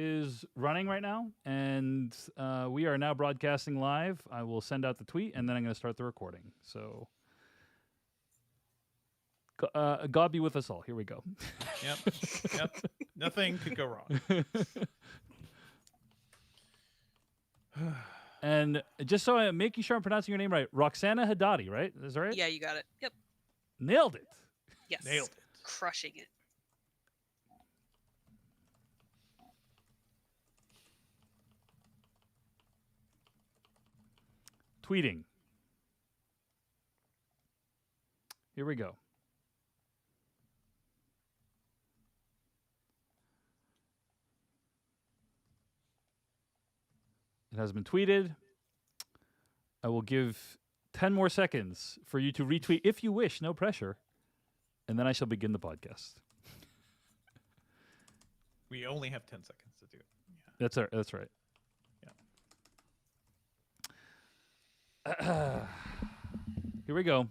is running right now, and we are now broadcasting live. I will send out the tweet, and then I'm going to start the recording. So, God be with us all. Here we go. Yep. Nothing could go wrong. And just so I'm making sure I'm pronouncing your name right, Roxana Hadadi, right? Is that right? Yeah, you got it. Yep. Nailed it. Yes. Nailed it. Crushing it. Tweeting. Here we go. It has been tweeted. I will give 10 more seconds for you to retweet if you wish, no pressure. And then I shall begin the podcast. We only have 10 seconds to do it. Yeah. That's right. Here we go.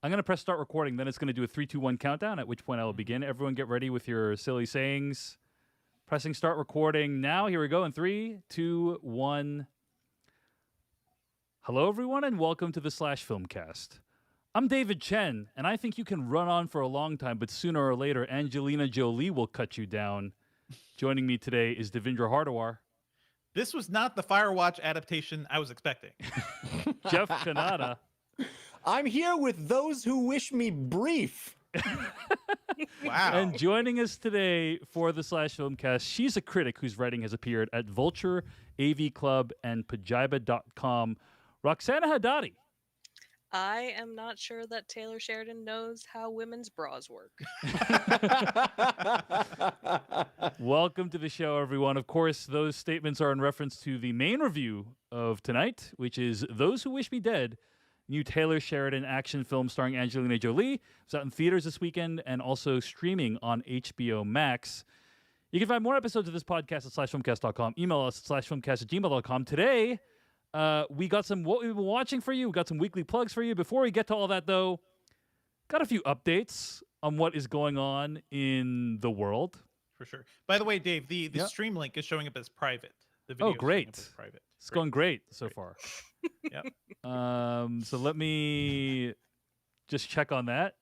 I'm going to press start recording. Then it's going to do a 3, 2, 1 countdown, at which point I will begin. Everyone get ready with your silly sayings. Pressing start recording now. Here we go in 3, 2, 1. Hello, everyone, and welcome to the Slash Filmcast. I'm David Chen, and I think you can run on for a long time, but sooner or later, Angelina Jolie will cut you down. Joining me today is Devindra Hardawar. This was not the Firewatch adaptation I was expecting. Jeff Kanata. I'm here with those who wish me brief. Wow. And joining us today for the Slash Filmcast, she's a critic whose writing has appeared at Vulture, AV Club, and Pajiba.com. Roxana Hadadi. I am not sure that Taylor Sheridan knows how women's bras work. Welcome to the show, everyone. Of course, those statements are in reference to the main review of tonight, which is Those Who Wish Me Dead, new Taylor Sheridan action film starring Angelina Jolie. It's out in theaters this weekend and also streaming on HBO Max. You can find more episodes of this podcast at slashfilmcast.com. Email us at slashfilmcast@gmail.com. Today, we got some what we've been watching for you. We got some weekly plugs for you. Before we get to all that, though, got a few updates on what is going on in the world. For sure. By the way, Dave, the stream link is showing up as private. The video Oh, is showing great. up as private. It's going great so far. Yep. So let me just check on that.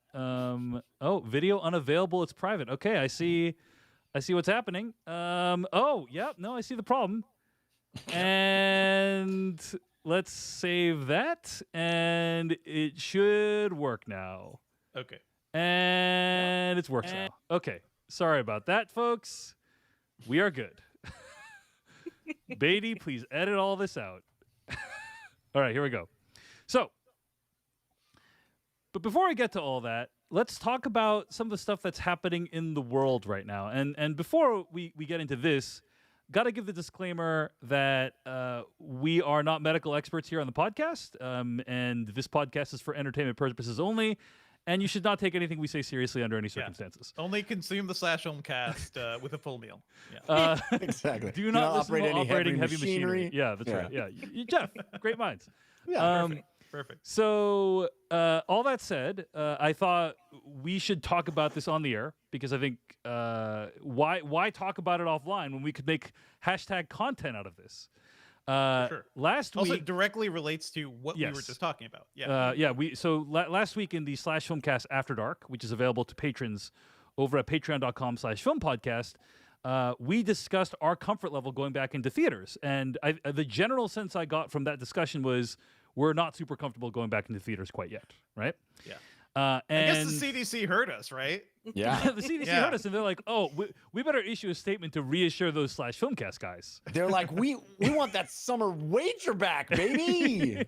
Video unavailable. It's private. Okay, I see what's happening. I see the problem. And let's save that, and it should work now. Okay. And it's works now. Okay, sorry about that, folks. We are good. Beatty, please edit all this out. All right, here we go. So, but before I get to all that, let's talk about some of the stuff that's happening in the world right now. And before we get into this, got to give the disclaimer that we are not medical experts here on the podcast, and this podcast is for entertainment purposes only, and you should not take anything we say seriously under any circumstances. Only consume the Slash Filmcast with a full meal. Exactly. Do not listen operate to any operating heavy heavy machinery. machinery. Yeah, that's right. Yeah, Jeff, great minds. Yeah, Perfect. So, all that said, I thought we should talk about this on the air because I think why talk about it offline when we could make hashtag content out of this? Sure. Last Also, week, it directly relates to what we Yes. were just talking about. Last week in the Slash Filmcast After Dark, which is available to patrons over at patreon.com/filmpodcast, we discussed our comfort level going back into theaters. And the general sense I got from that discussion was we're not super comfortable going back into theaters quite yet, right? Yeah. And I guess the CDC heard us, right? Yeah. the CDC heard us, and they're like, "Oh, we better issue a statement to reassure those Slash Filmcast guys." They're like, we want that summer wager back, baby.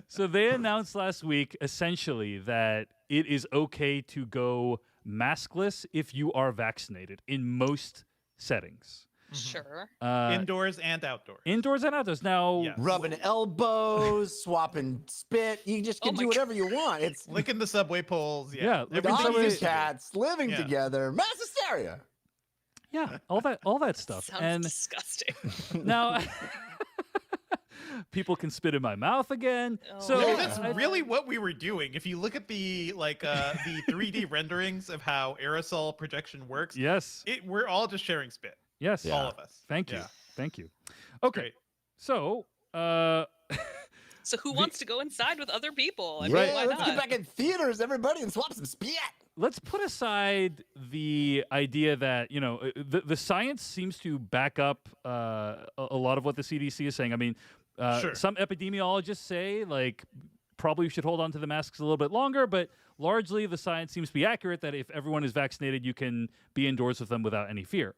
So they announced last week, essentially, that it is okay to go maskless if you are vaccinated in most settings. Sure. Indoors and outdoors. Indoors and outdoors. Now, Yes. Rubbing elbows, swapping spit. You just can Oh do my whatever you want. It's Licking the subway poles. Yeah, Yeah. licking Everything the dogs subway- and cats living Yeah. together. Mass hysteria. yeah, all that stuff. Sounds And disgusting. now people can spit in my mouth again. So No, Yeah. that's really what we were doing. If you look at the the 3D renderings of how aerosol projection works, yes. we're all just sharing spit. Yes. Yeah. All of us. Thank you. Yeah. Thank you. Okay. Great. So, So who wants to go inside with other people? I Yeah, mean, why let's not? get back in theaters, everybody, and swap some spit. let's put aside the idea that the science seems to back up a lot of what the CDC is saying. I mean, Sure. some epidemiologists say like probably we should hold on to the masks a little bit longer, but largely the science seems to be accurate that if everyone is vaccinated, you can be indoors with them without any fear.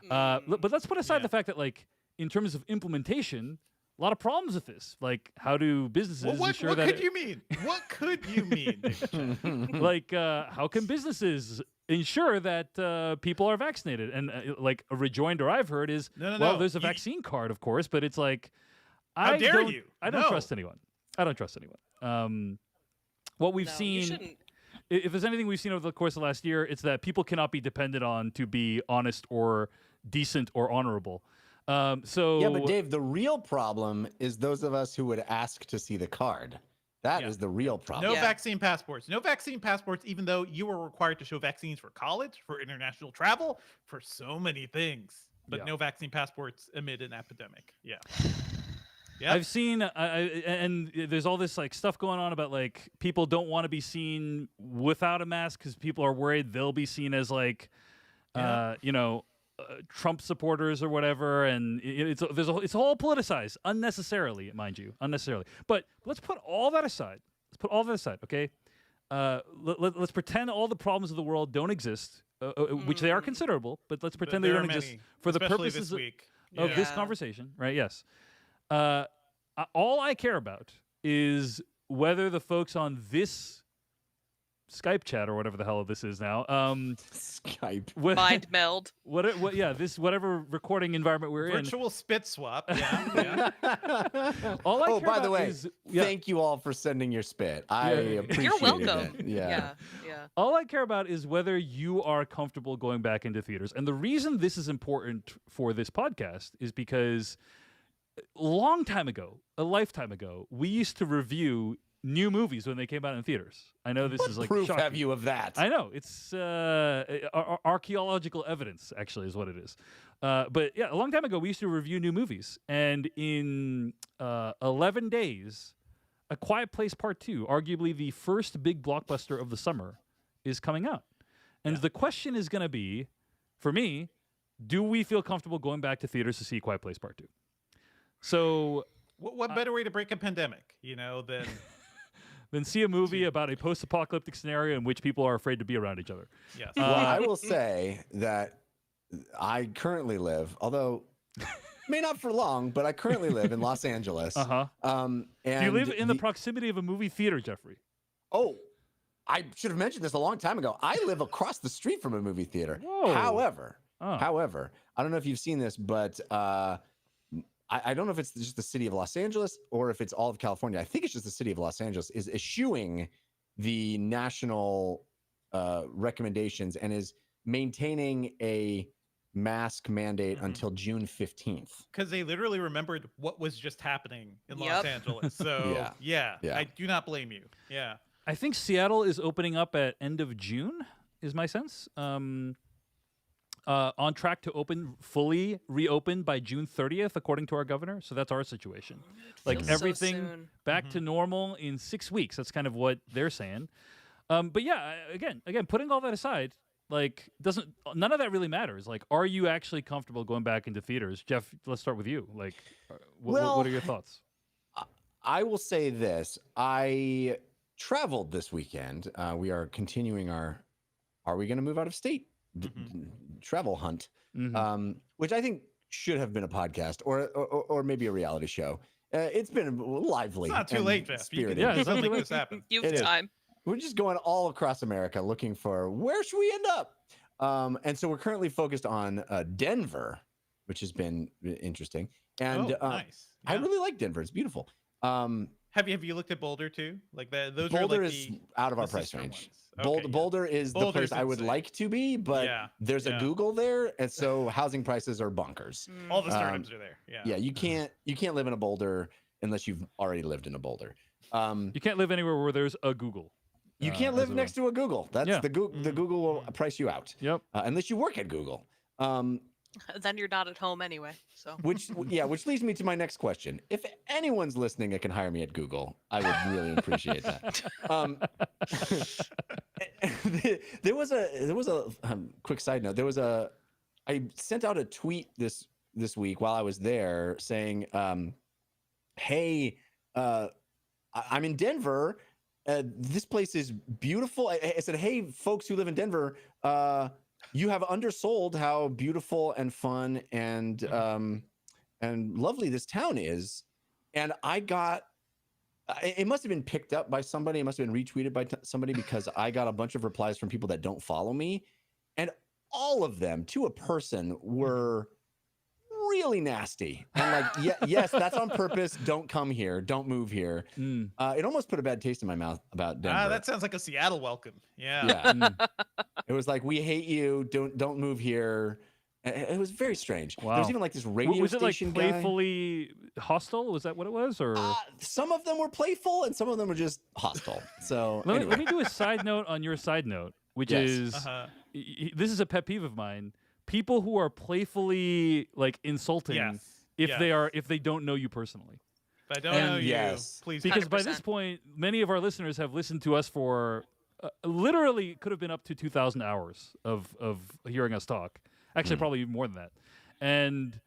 But let's put aside Yeah. the fact that like in terms of implementation, a lot of problems with this. Like, how do businesses Well, what ensure that? could you mean? What could you mean? David Chen? Like, how can businesses ensure that people are vaccinated? And like a rejoinder I've heard is, No. there's a vaccine card, of course, but it's like, How dare you? I don't No. trust anyone. I don't trust anyone. What we've No, you seen, shouldn't. if there's anything we've seen over the course of last year, it's that people cannot be depended on to be honest or decent or honorable. So Yeah, but Dave, the real problem is those of us who would ask to see the card. That is Yeah. the real problem. No Yeah. vaccine passports. No vaccine passports, even though you were required to show vaccines for college, for international travel, for so many things. But Yeah. no vaccine passports amid an epidemic. Yeah. Yeah. I've seen, and there's all this like stuff going on about like people don't want to be seen without a mask because people are worried they'll be seen as like, Yeah. Trump supporters or whatever, and it's all politicized unnecessarily, mind you, unnecessarily. But let's put all that aside. Okay. Let's pretend all the problems of the world don't exist, which they are considerable. But let's pretend they There don't are exist many, for the especially purposes this week. of Yeah. this Yeah. conversation, right? Yes. All I care about is whether the folks on this Skype chat or whatever the hell this is now, Skype. Mind meld. whatever recording environment we're Virtual spit swap. Yeah. in. All I Oh, care by the about way, is, thank you all for sending your spit. I appreciate You're welcome. it. Yeah. Yeah. all I care about is whether you are comfortable going back into theaters. And the reason this is important for this podcast is because a lifetime ago, we used to review new movies when they came out in theaters. I know this What is like proof shocking. have you of that? I know it's archaeological evidence, actually, is what it is. But yeah, a long time ago, we used to review new movies, and in 11 days, A Quiet Place Part 2, arguably the first big blockbuster of the summer, is coming out. And the question is going to be, for me, do we feel comfortable going back to theaters to see Quiet Place Part 2? So What better way to break a pandemic, than then see a movie about a post-apocalyptic scenario in which people are afraid to be around each other. yes. Well, I will say that I currently live, although may not for long, but I currently live in Los Angeles. Uh-huh. And Do you live in the proximity of a movie theater, Jeffrey? Oh, I should have mentioned this a long time ago. I live across the street from a movie theater. Whoa. However, Oh. I don't know if you've seen this, but I don't know if it's just the city of Los Angeles or if it's all of California. I think it's just the city of Los Angeles is eschewing the national recommendations and is maintaining a mask mandate Mhm. until June 15th. Because they literally remembered what was just happening in Los Yep. Angeles. So Yeah. I do not blame you. Yeah. I think Seattle is opening up at end of June, is my sense. On track to fully reopen by June 30th, according to our governor. So that's our situation. Like Feels so everything soon. back to normal in 6 weeks. That's kind of what they're saying. But yeah, again, putting all that aside, like none of that really matters. Like, are you actually comfortable going back into theaters? Jeff, let's start with you. Like, what are your thoughts? I will say this. I traveled this weekend. We are continuing our Are We Going to Move Out of State travel hunt, which I think should have been a podcast or maybe a reality show. It's been lively. It's not too and late, Jeff. You spirited. can Yeah, it's not make too late. this happen. You It have is. time. We're just going all across America looking for where should we end up. And so we're currently focused on Denver, which has been interesting. And Nice. I Yeah. really like Denver. It's beautiful. Have you looked at Boulder too? Like that. Those Boulder are like is the out of our the price sister range. ones. Okay, yeah. Boulder is the Boulder's place I would insane. like to be, but Yeah, there's a yeah. Google there, and so housing prices are bonkers. All the startups are there. Yeah. Yeah, you can't live in a Boulder unless you've already lived in a Boulder. You can't live anywhere where there's a Google. You can't live as a next to a Google. That's Yeah. the Google will price you out. Yep. Unless you work at Google. Then you're not at home anyway. So Which leads me to my next question. If anyone's listening that can hire me at Google, I would really appreciate that. There was a quick side note. I sent out a tweet this week while I was there saying, "Hey, I'm in Denver. This place is beautiful." I said, "Hey, folks who live in Denver, you have undersold how beautiful and fun and lovely this town is." And I got, it must have been picked up by somebody. It must have been retweeted by somebody, because I got a bunch of replies from people that don't follow me, and all of them, to a person, were really nasty. And like, yes, that's on purpose. Don't come here. Don't move here. It almost put a bad taste in my mouth about Denver. That sounds like a Seattle welcome. Yeah. Yeah. It was like, we hate you. Don't move here. It was very strange. Wow. There was even like this radio was it like station playfully hostile? Was that what it was? Or some of them were playful and some of them were just hostile. So let me do a side note on your side note, which is this is a pet peeve of mine. People who are playfully like insulting if they don't know you personally. If I don't know you, please. Because 100%. by this point, many of our listeners have listened to us for literally could have been up to 2,000 hours of hearing us talk. Actually, probably even more than that. And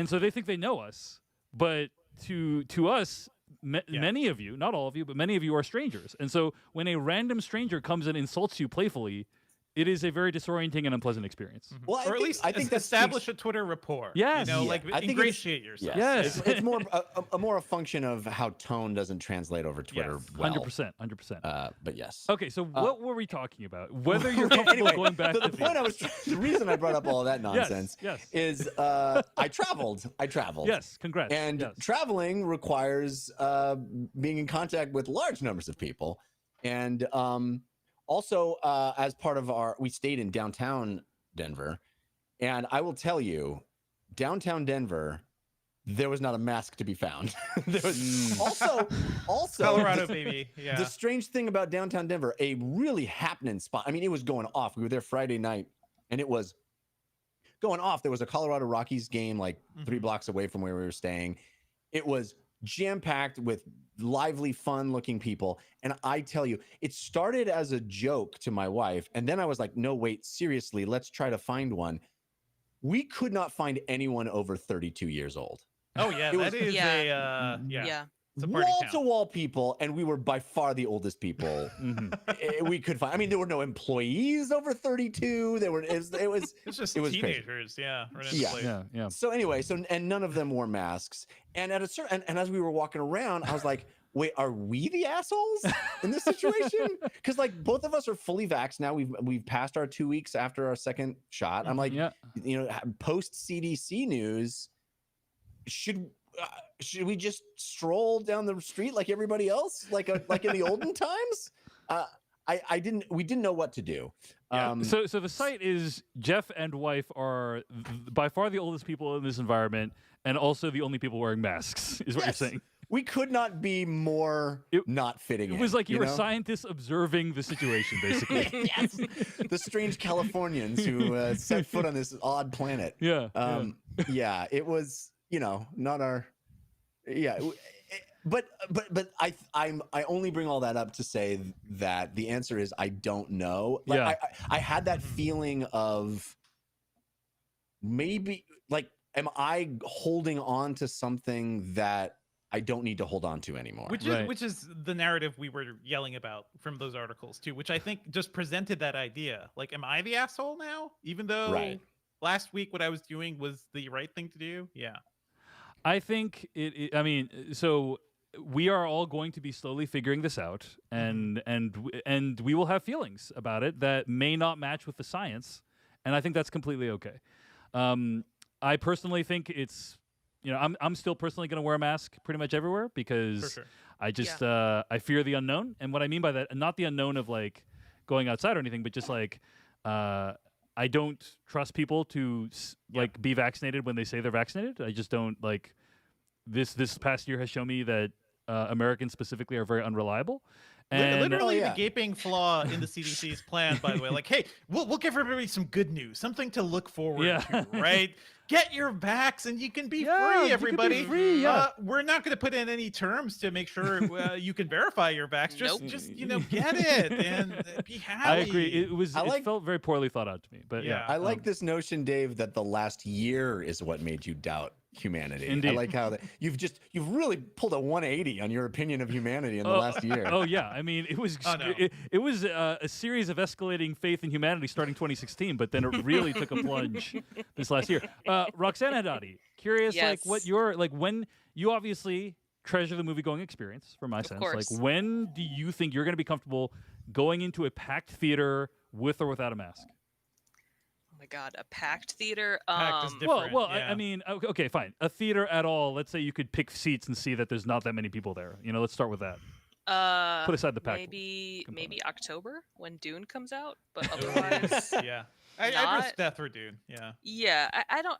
so they think they know us, but to us, many of you, not all of you, but many of you are strangers. And so when a random stranger comes and insults you playfully, it is a very disorienting and unpleasant experience. Well, or at least I think establish a Twitter rapport. Yes. You know, like ingratiate yourself. Yes. It's more a function of how tone doesn't translate over Twitter. Well. 100%. But yes. Okay, so what were we talking about? Whether you're comfortable going back to the point the reason I brought up all of that nonsense yes. is I traveled. Yes, congrats. And traveling requires being in contact with large numbers of people. And also, as part of we stayed in downtown Denver, and I will tell you, downtown Denver, there was not a mask to be found. There was also Colorado, baby. Yeah. The strange thing about downtown Denver, a really happening spot. I mean, it was going off. We were there Friday night, and it was going off. There was a Colorado Rockies game like 3 blocks away from where we were staying. It was jam-packed with lively, fun-looking people. And I tell you, it started as a joke to my wife. And then I was like, no, wait, seriously, let's try to find one. We could not find anyone over 32 years old. Oh, yeah. That is it's a party town. Wall-to-wall people, and we were by far the oldest people we could find. I mean, there were no employees over 32. It was just teenagers. Crazy. Yeah. Yeah. So anyway, and none of them wore masks. And at a certain and as we were walking around, I was like, wait, are we the assholes in this situation? Because like both of us are fully vaxxed now. We've passed our 2 weeks after our second shot. I'm like, post CDC news, should we just stroll down the street like everybody else, like in the olden times? We didn't know what to do. So the site is Jeff and wife are by far the oldest people in this environment, and also the only people wearing masks. Is what you're saying? We could not be more not fitting in. It was like you were scientists observing the situation, basically. Yes. The strange Californians who set foot on this odd planet. Yeah. It was, not our. Yeah. But I only bring all that up to say that the answer is I don't know. Like, I had that feeling of maybe like, am I holding on to something that I don't need to hold on to anymore? Which is the narrative we were yelling about from those articles too, which I think just presented that idea. Like, am I the asshole now? Even though last week what I was doing was the right thing to do? Yeah. I think I mean, so we are all going to be slowly figuring this out, and we will have feelings about it that may not match with the science, and I think that's completely okay. I personally think it's, I'm still personally going to wear a mask pretty much everywhere because I just I fear the unknown, and what I mean by that, not the unknown of like going outside or anything, but just like I don't trust people to like be vaccinated when they say they're vaccinated. I just don't like this past year has shown me that Americans specifically are very unreliable. And Literally the gaping flaw in the CDC's plan, by the way. Like, hey, we'll give everybody some good news, something to look forward to, right? Get your vax and you can be free, everybody. You can be free, yeah. We're not going to put in any terms to make sure you can verify your vax. Just get it and be happy. I agree. It felt very poorly thought out to me, but yeah. I like this notion, Dave, that the last year is what made you doubt humanity. Indeed. I like how you've really pulled a 180 on your opinion of humanity in the last year. Oh yeah, I mean it was it was a series of escalating faith in humanity starting 2016, but then it really took a plunge this last year. Roxana Hadadi, curious, like what your when you obviously treasure the movie going experience, from my sense. Course. Like when do you think you're going to be comfortable going into a packed theater with or without a mask? Oh my God, a packed theater. Packed is different. Well, I mean, okay, fine. A theater at all. Let's say you could pick seats and see that there's not that many people there. Let's start with that. Put aside the pack. Maybe October when Dune comes out, but otherwise, yeah. I risk death for Dune. Yeah. Yeah, I don't.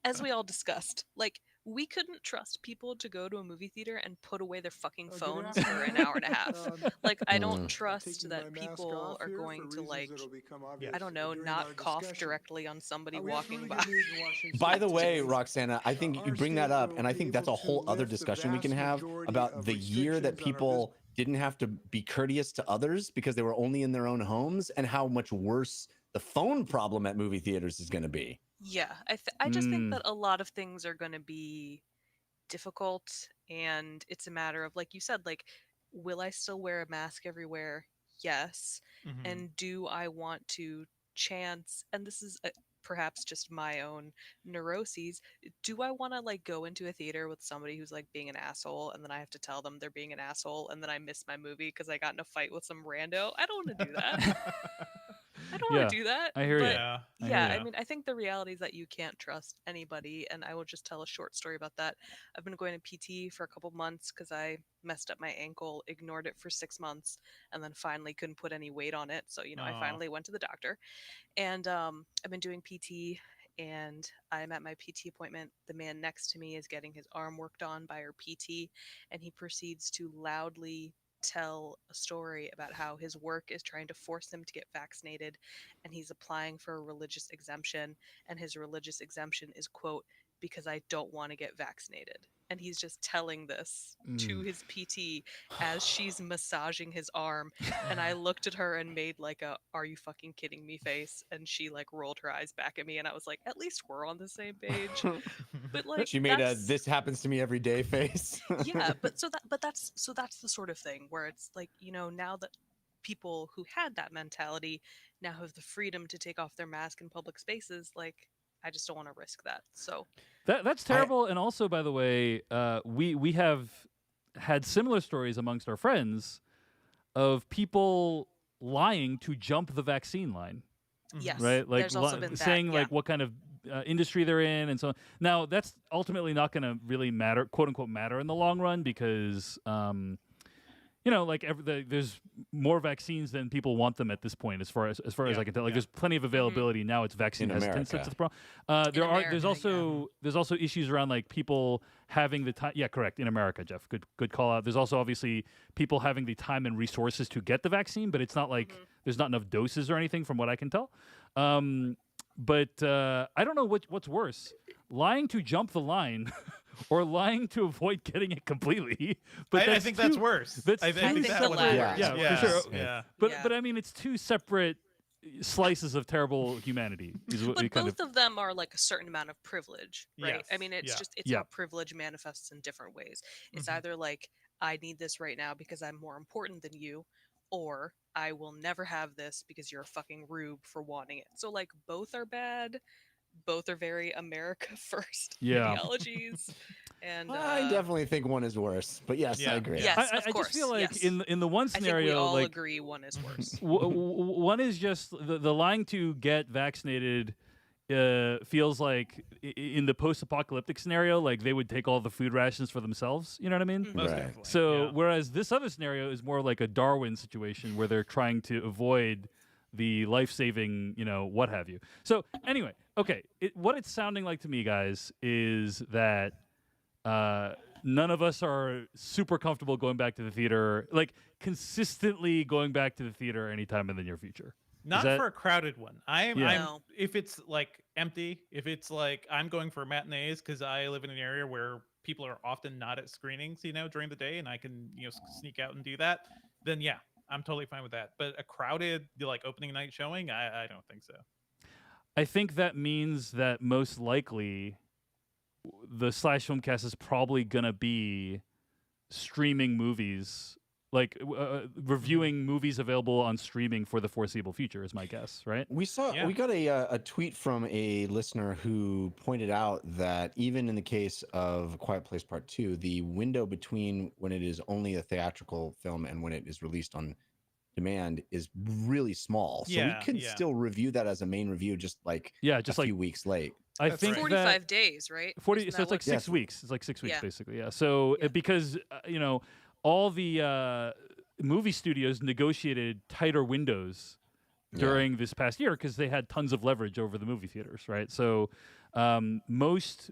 As we all discussed, like we couldn't trust people to go to a movie theater and put away their fucking phones for an hour and a half. Like I don't trust that people are going to I don't know, not cough directly on somebody walking by. By the way, Roxana, I think you bring that up, and I think that's a whole other discussion we can have about the year that people didn't have to be courteous to others because they were only in their own homes, and how much worse the phone problem at movie theaters is going to be. Yeah, I just think that a lot of things are going to be difficult, and it's a matter of, like you said, like, will I still wear a mask everywhere? Yes. Mm-hmm. And do I want to chance, and this is perhaps just my own neuroses, do I want to like go into a theater with somebody who's like being an asshole, and then I have to tell them they're being an asshole, and then I miss my movie because I got in a fight with some rando? I don't want to do that. I don't want to do that. I hear you. I mean, I think the reality is that you can't trust anybody, and I will just tell a short story about that. I've been going to PT for a couple months because I messed up my ankle, ignored it for 6 months, and then finally couldn't put any weight on it. So, I finally went to the doctor, and I've been doing PT, and I'm at my PT appointment. The man next to me is getting his arm worked on by our PT, and he proceeds to loudly tell a story about how his work is trying to force him to get vaccinated, and he's applying for a religious exemption, and his religious exemption is, quote, because I don't want to get vaccinated. And he's just telling this to his PT as she's massaging his arm. And I looked at her and made like a "are you fucking kidding me" face, and she like rolled her eyes back at me, and I was like, at least we're on the same page. But like she made a "this happens to me every day" face. Yeah, but that's the sort of thing where it's like, now that people who had that mentality now have the freedom to take off their mask in public spaces, like I just don't want to risk that. So that's terrible. And also, by the way, we have had similar stories amongst our friends of people lying to jump the vaccine line. Yes, right. Like there's also been that, saying like what kind of industry they're in and so on. Now that's ultimately not going to really matter, quote unquote, matter in the long run because there's more vaccines than people want them at this point, as far as I can tell. Like, there's plenty of availability now. It's vaccine hesitance that's the problem. There's also issues around like people having the time. Yeah, correct. In America, Jeff. Good call out. There's also obviously people having the time and resources to get the vaccine, but it's not like there's not enough doses or anything, from what I can tell. But I don't know what's worse, lying to jump the line. Or lying to avoid getting it completely. But I think that's worse. I think the latter. Yeah, for sure. Yeah. But I mean, it's two separate slices of terrible humanity. But both of them are like a certain amount of privilege, right? Yes. I mean, it's how privilege manifests in different ways. It's either like, I need this right now because I'm more important than you, or I will never have this because you're a fucking rube for wanting it. So like, both are bad. Both are very America first ideologies, and I definitely think one is worse. But yes, I agree. Yes, I just feel like in the one scenario, I think we all like, agree one is worse. One is just the lying to get vaccinated. Feels like in the post-apocalyptic scenario, like they would take all the food rations for themselves. You know what I mean? Right. So whereas this other scenario is more like a Darwin situation where they're trying to avoid the life-saving, what have you. So anyway, okay, what it's sounding like to me, guys, is that none of us are super comfortable going back to the theater, like consistently going back to the theater anytime in the near future. Not for a crowded one. No. If it's like empty, if it's like I'm going for matinees because I live in an area where people are often not at screenings, during the day, and I can, sneak out and do that, then yeah, I'm totally fine with that. But a crowded, like, opening night showing, I don't think so. I think that means that most likely the Slash Filmcast is probably going to be streaming movies, like reviewing movies available on streaming for the foreseeable future is my guess, right? We got a tweet from a listener who pointed out that even in the case of Quiet Place Part 2, the window between when it is only a theatrical film and when it is released on demand is really small. So we can still review that as a main review, just a few weeks late. I think 45 days, right? 40. So it's like 6 weeks. It's like 6 weeks, basically. Yeah. So because all the movie studios negotiated tighter windows during this past year because they had tons of leverage over the movie theaters, right? So most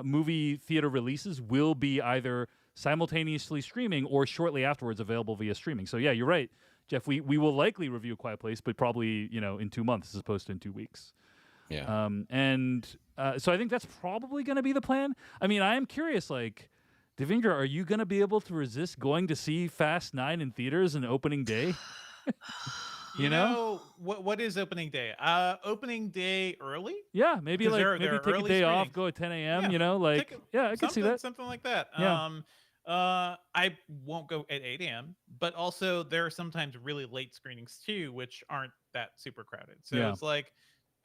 movie theater releases will be either simultaneously streaming or shortly afterwards available via streaming. So yeah, you're right, Jeff. We will likely review Quiet Place, but probably in 2 months as opposed to in 2 weeks. Yeah. So I think that's probably going to be the plan. I mean, I am curious, like, Devendra, are you going to be able to resist going to see Fast 9 in theaters on opening day? You know what is opening day? Opening day early? Yeah, maybe take a day off, go at 10 a.m. I can see that. Something like that. Yeah. I won't go at 8 a.m. But also there are sometimes really late screenings too, which aren't that super crowded. So it's like,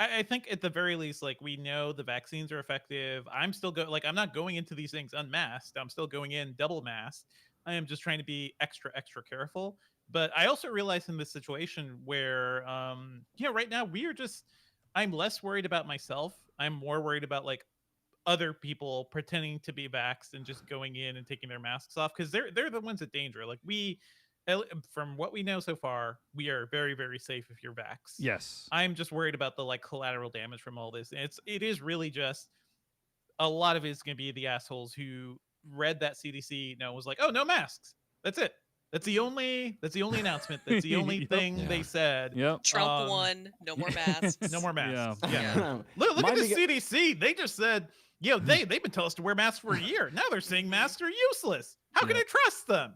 I think at the very least, like, we know the vaccines are effective. I'm still I'm not going into these things unmasked. I'm still going in double masked. I am just trying to be extra, extra careful. But I also realize in this situation where, right now I'm less worried about myself. I'm more worried about like other people pretending to be vaxxed and just going in and taking their masks off, because they're the ones at danger. Like, from what we know so far, we are very, very safe if you're vaxxed. Yes. I'm just worried about the collateral damage from all this. And it is really just a lot of it is going to be the assholes who read that CDC and was like, oh, no masks. That's it. That's the only announcement. That's the only thing they said. Yep. Trump won. No more masks. No more masks. Yeah. Look at the CDC. They just said, they've been telling us to wear masks for a year. Now they're saying masks are useless. How can I trust them?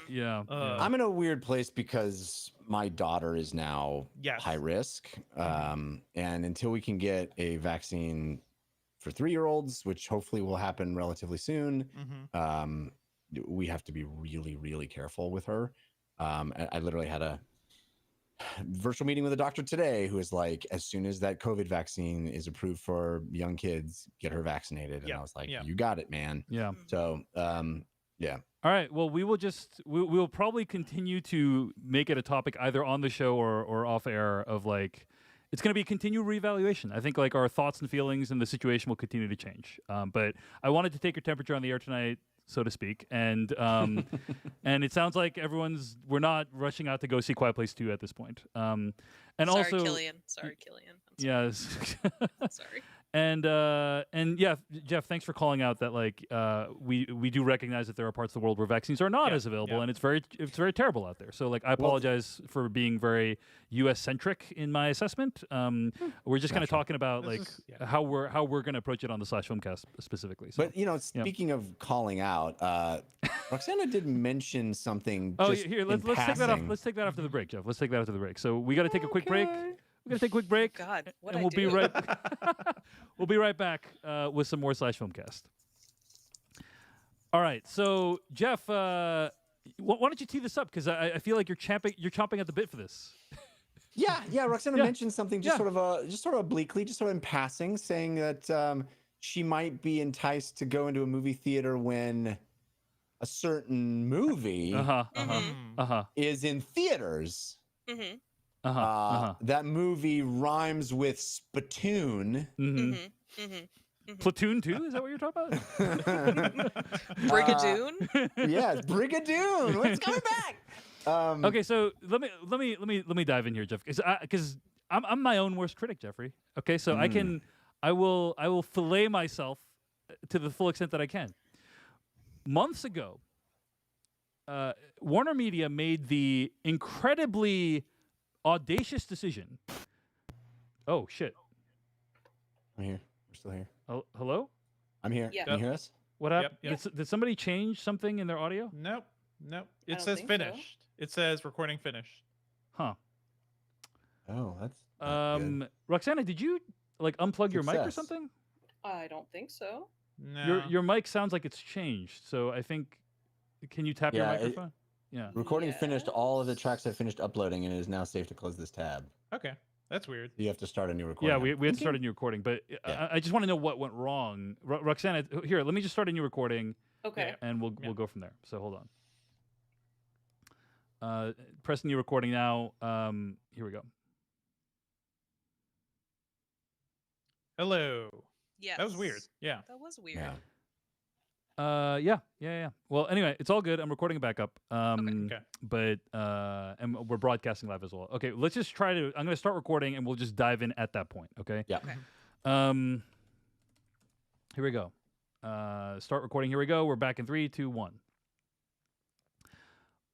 Yeah. I'm in a weird place because my daughter is now high risk. And until we can get a vaccine for 3-year-olds, which hopefully will happen relatively soon, we have to be really, really careful with her. I literally had a virtual meeting with a doctor today who is like, as soon as that COVID vaccine is approved for young kids, get her vaccinated. And I was like, you got it, man. Yeah. So, yeah. All right. Well, we will probably continue to make it a topic either on the show or off air of like, it's going to be a continued reevaluation. I think like our thoughts and feelings and the situation will continue to change. But I wanted to take your temperature on the air tonight, so to speak. And and it sounds like we're not rushing out to go see Quiet Place 2 at this point. And Sorry, Killian. I'm yes. sorry. And yeah, Jeff, thanks for calling out that like we do recognize that there are parts of the world where vaccines are not as available, and it's very terrible out there. So like I apologize for being very U.S. centric in my assessment. We're just kind of talking about how we're going to approach it on the Slash Filmcast specifically. So, but speaking of calling out, Roxana did mention something. Oh, here let's take that off. Let's take that after the break, Jeff. Let's take that after the break. So we got to take a quick break. We're gonna take a quick break. God, and we'll be right back with some more Slash Filmcast. All right, so Jeff, why don't you tee this up? Because I feel like you're chomping at the bit for this. Yeah. Roxana mentioned something just sort of obliquely, just sort of in passing, saying that she might be enticed to go into a movie theater when a certain movie is in theaters. Mm-hmm. That movie rhymes with spittoon. Platoon 2? Is that what you're talking about? Brigadoon? Yes, Brigadoon. It's coming back. Okay, so let me dive in here, Jeff, because I'm my own worst critic, Jeffrey. Okay, so I will fillet myself to the full extent that I can. months ago, Warner Media made the incredibly audacious decision. Oh, shit. I'm here. We're still here. Oh, hello? I'm here. Yeah. Can you hear us? What happened? Yep. Did somebody change something in their audio? Nope. I It don't says think so. finished. It says recording finished. Huh. Oh, that's not good. Roxana, did you unplug your mic or Success. something? I don't think so. No. Your mic sounds like it's changed. So I think, can you tap your Yeah, microphone? Yeah. Recording finished. All of the Yes. tracks have finished uploading, and it is now safe to close this tab. Okay. That's weird. You have to start a new recording. Yeah, I'm we had to thinking- start a new recording, but Yeah. I just want to know what went wrong. Roxana, here, let me just start a new recording, Okay. and we'll Yeah. go from there. So hold on. Press new recording now. Here we go. Hello. Yes. That was weird. Yeah. That was weird. Yeah. Yeah. Well, anyway, it's all good. I'm recording it back up. Okay. But and we're broadcasting live as well. Okay, let's just try to. I'm going to start recording, and we'll just dive in at that point. Okay. Yeah. Okay. Here we go. Start recording. Here we go. We're back in 3, 2, 1.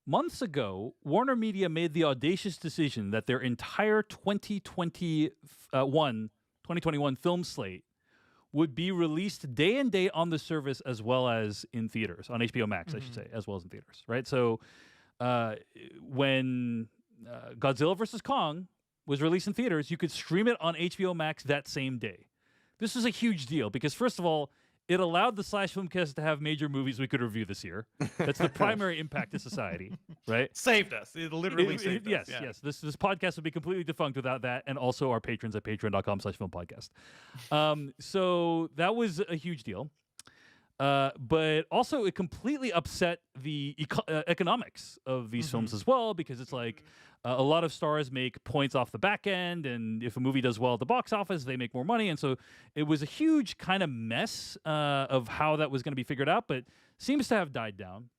Months ago, Warner Media made the audacious decision that their entire 2021 film slate would be released day and date on the service as well as in theaters, on HBO Max, I should say, as well as in theaters, right? So when Godzilla vs. Kong was released in theaters, you could stream it on HBO Max that same day. This was a huge deal because, first of all, it allowed the Slash Filmcast to have major movies we could review this year. That's the primary impact to society, right? Saved us. It literally saved Yes, us. Yeah. yes. This podcast would be completely defunct without that, and also our patrons at patreon.com/filmpodcast. So that was a huge deal. But also, it completely upset the economics of these films as well, because it's like a lot of stars make points off the back end, and if a movie does well at the box office, they make more money. And so it was a huge kind of mess of how that was going to be figured out, but seems to have died down.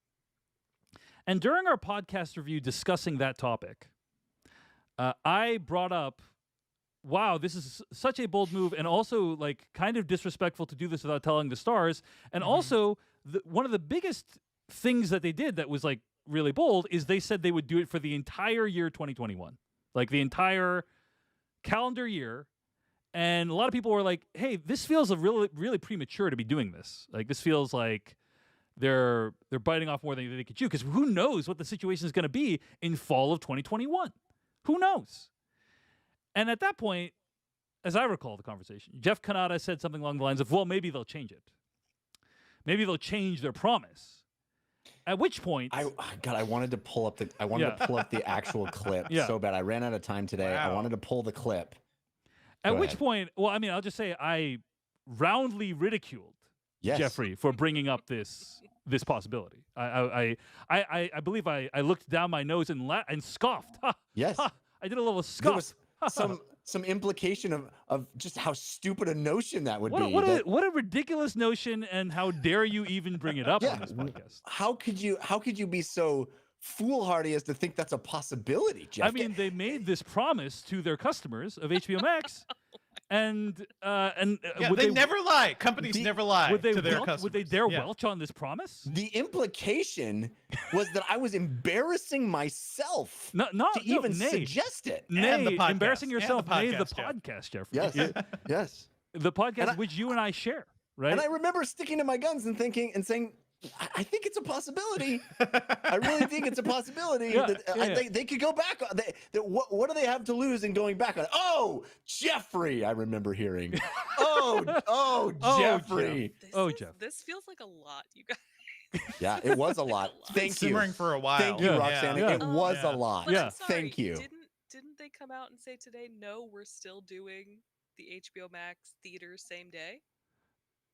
And during our podcast review discussing that topic, I brought up, wow, this is such a bold move, and also like kind of disrespectful to do this without telling the stars. And also, one of the biggest things that they did that was like really bold is they said they would do it for the entire year 2021, like the entire calendar year. And a lot of people were like, "Hey, this feels a really premature to be doing this. Like, this feels like they're biting off more than they could chew, because who knows what the situation is going to be in fall of 2021? Who knows?" And at that point, as I recall the conversation, Jeff Kanata said something along the lines of, well, maybe they'll change it. Maybe they'll change their promise. At which point, I wanted to pull up the actual clip so bad. I ran out of time today. I Wow. wanted to pull the clip. At Go which ahead. point, well, I mean, I'll just say I roundly ridiculed Yes. Jeffrey for bringing up this possibility. I believe I looked down my nose and scoffed. Ha, Yes. ha. I did a little There scoff. was some implication of just how stupid a notion that would be. What a ridiculous notion, and how dare you even bring it up Yeah. on this podcast? How could you be so foolhardy as to think that's a possibility, Jeff? I mean, they made this promise to their customers of HBO Max, and Yeah, would they never lie. Companies never lie would they to their welch, customers. would they dare Yeah. welch on this promise? the implication was that I was embarrassing myself to even suggest it. And the podcast. Embarrassing And the yourself, nay, the podcast, Jeff. podcast, Jeffrey. Yes. Yes. The podcast And which you and I share, right? And I remember sticking to my guns and thinking and saying, I think it's a possibility. I really think it's a possibility that they could go back on. What do they have to lose in going back on it? Oh, Jeffrey, I remember hearing. Oh, Jeffrey. Jeff. This feels like a lot, you guys. Yeah, it was a lot. It's been Thank you. Simmering for a while. Thank you, Yeah. Roxana. Yeah. It was Yeah. a lot. But I'm sorry, Thank you. Didn't they come out and say today, no, we're still doing the HBO Max theater same day?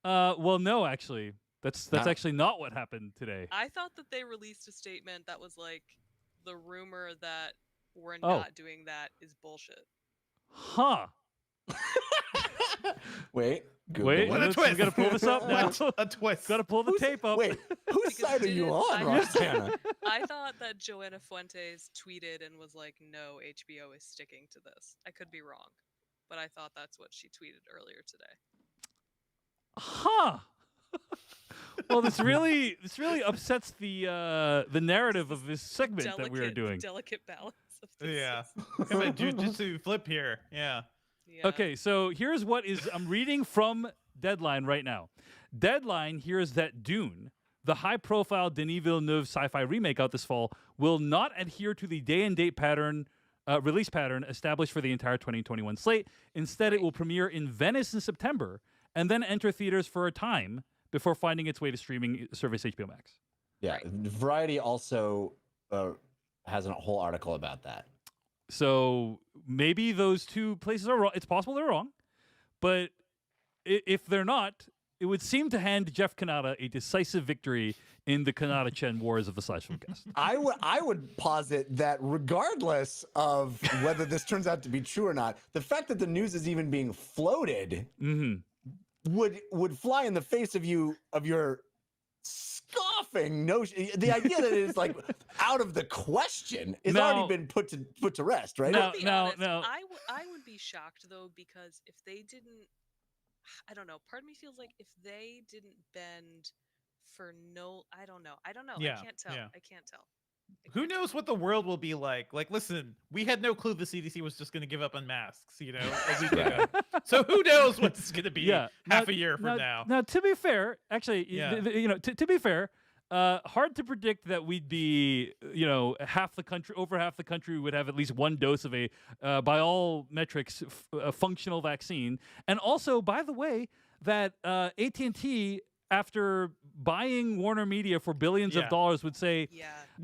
Well, no, actually, that's No. actually not what happened today. I thought that they released a statement that was like, the rumor that we're Oh. not doing that is bullshit. Huh? Wait. Google Wait, it. What a we twist. gotta pull this up now. What a twist. Gotta pull the tape up. Wait, whose Because side are you didn't- on, I- Roxana? I thought that Joanna Fuentes tweeted and was like, no, HBO is sticking to this. I could be wrong, but I thought that's what she tweeted earlier today. Huh? Well, this really upsets the narrative of this segment that we are doing. Delicate balance of this. Yeah. Come on, jujitsu flip here. Yeah. Yeah. Okay, so here's what I'm reading from Deadline right now. Deadline hears that Dune, the high-profile Denis Villeneuve sci-fi remake out this fall, will not adhere to the day and date release pattern established for the entire 2021 slate. Instead, it will premiere in Venice in September and then enter theaters for a time before finding its way to streaming service HBO Max. Yeah, Variety also has a whole article about that. So maybe those two places are wrong. It's possible they're wrong, but if they're not, it would seem to hand Jeff Kanata a decisive victory in the Kanata-Chen Wars of the Slash Filmcast. I would posit that regardless of whether this turns out to be true or not, the fact that the news is even being floated would fly in the face of your scoffing notion. The idea that it is like out of the question is already been put to rest, right? No. I would be shocked though, because if they didn't, I don't know. Part of me feels like if they didn't bend for I don't know. Yeah, I can't tell. yeah. I can't tell. Who knows what the world will be like? Like, listen, we had no clue the CDC was just going to give up on masks, a week ago. So who knows what it's going to be half a year from now? Now, to be fair, actually, to be fair, hard to predict that we'd be, over half the country would have at least one dose of a, by all metrics, a functional vaccine. And also, by the way, that AT&T, after buying Warner Media for billions of dollars, would say,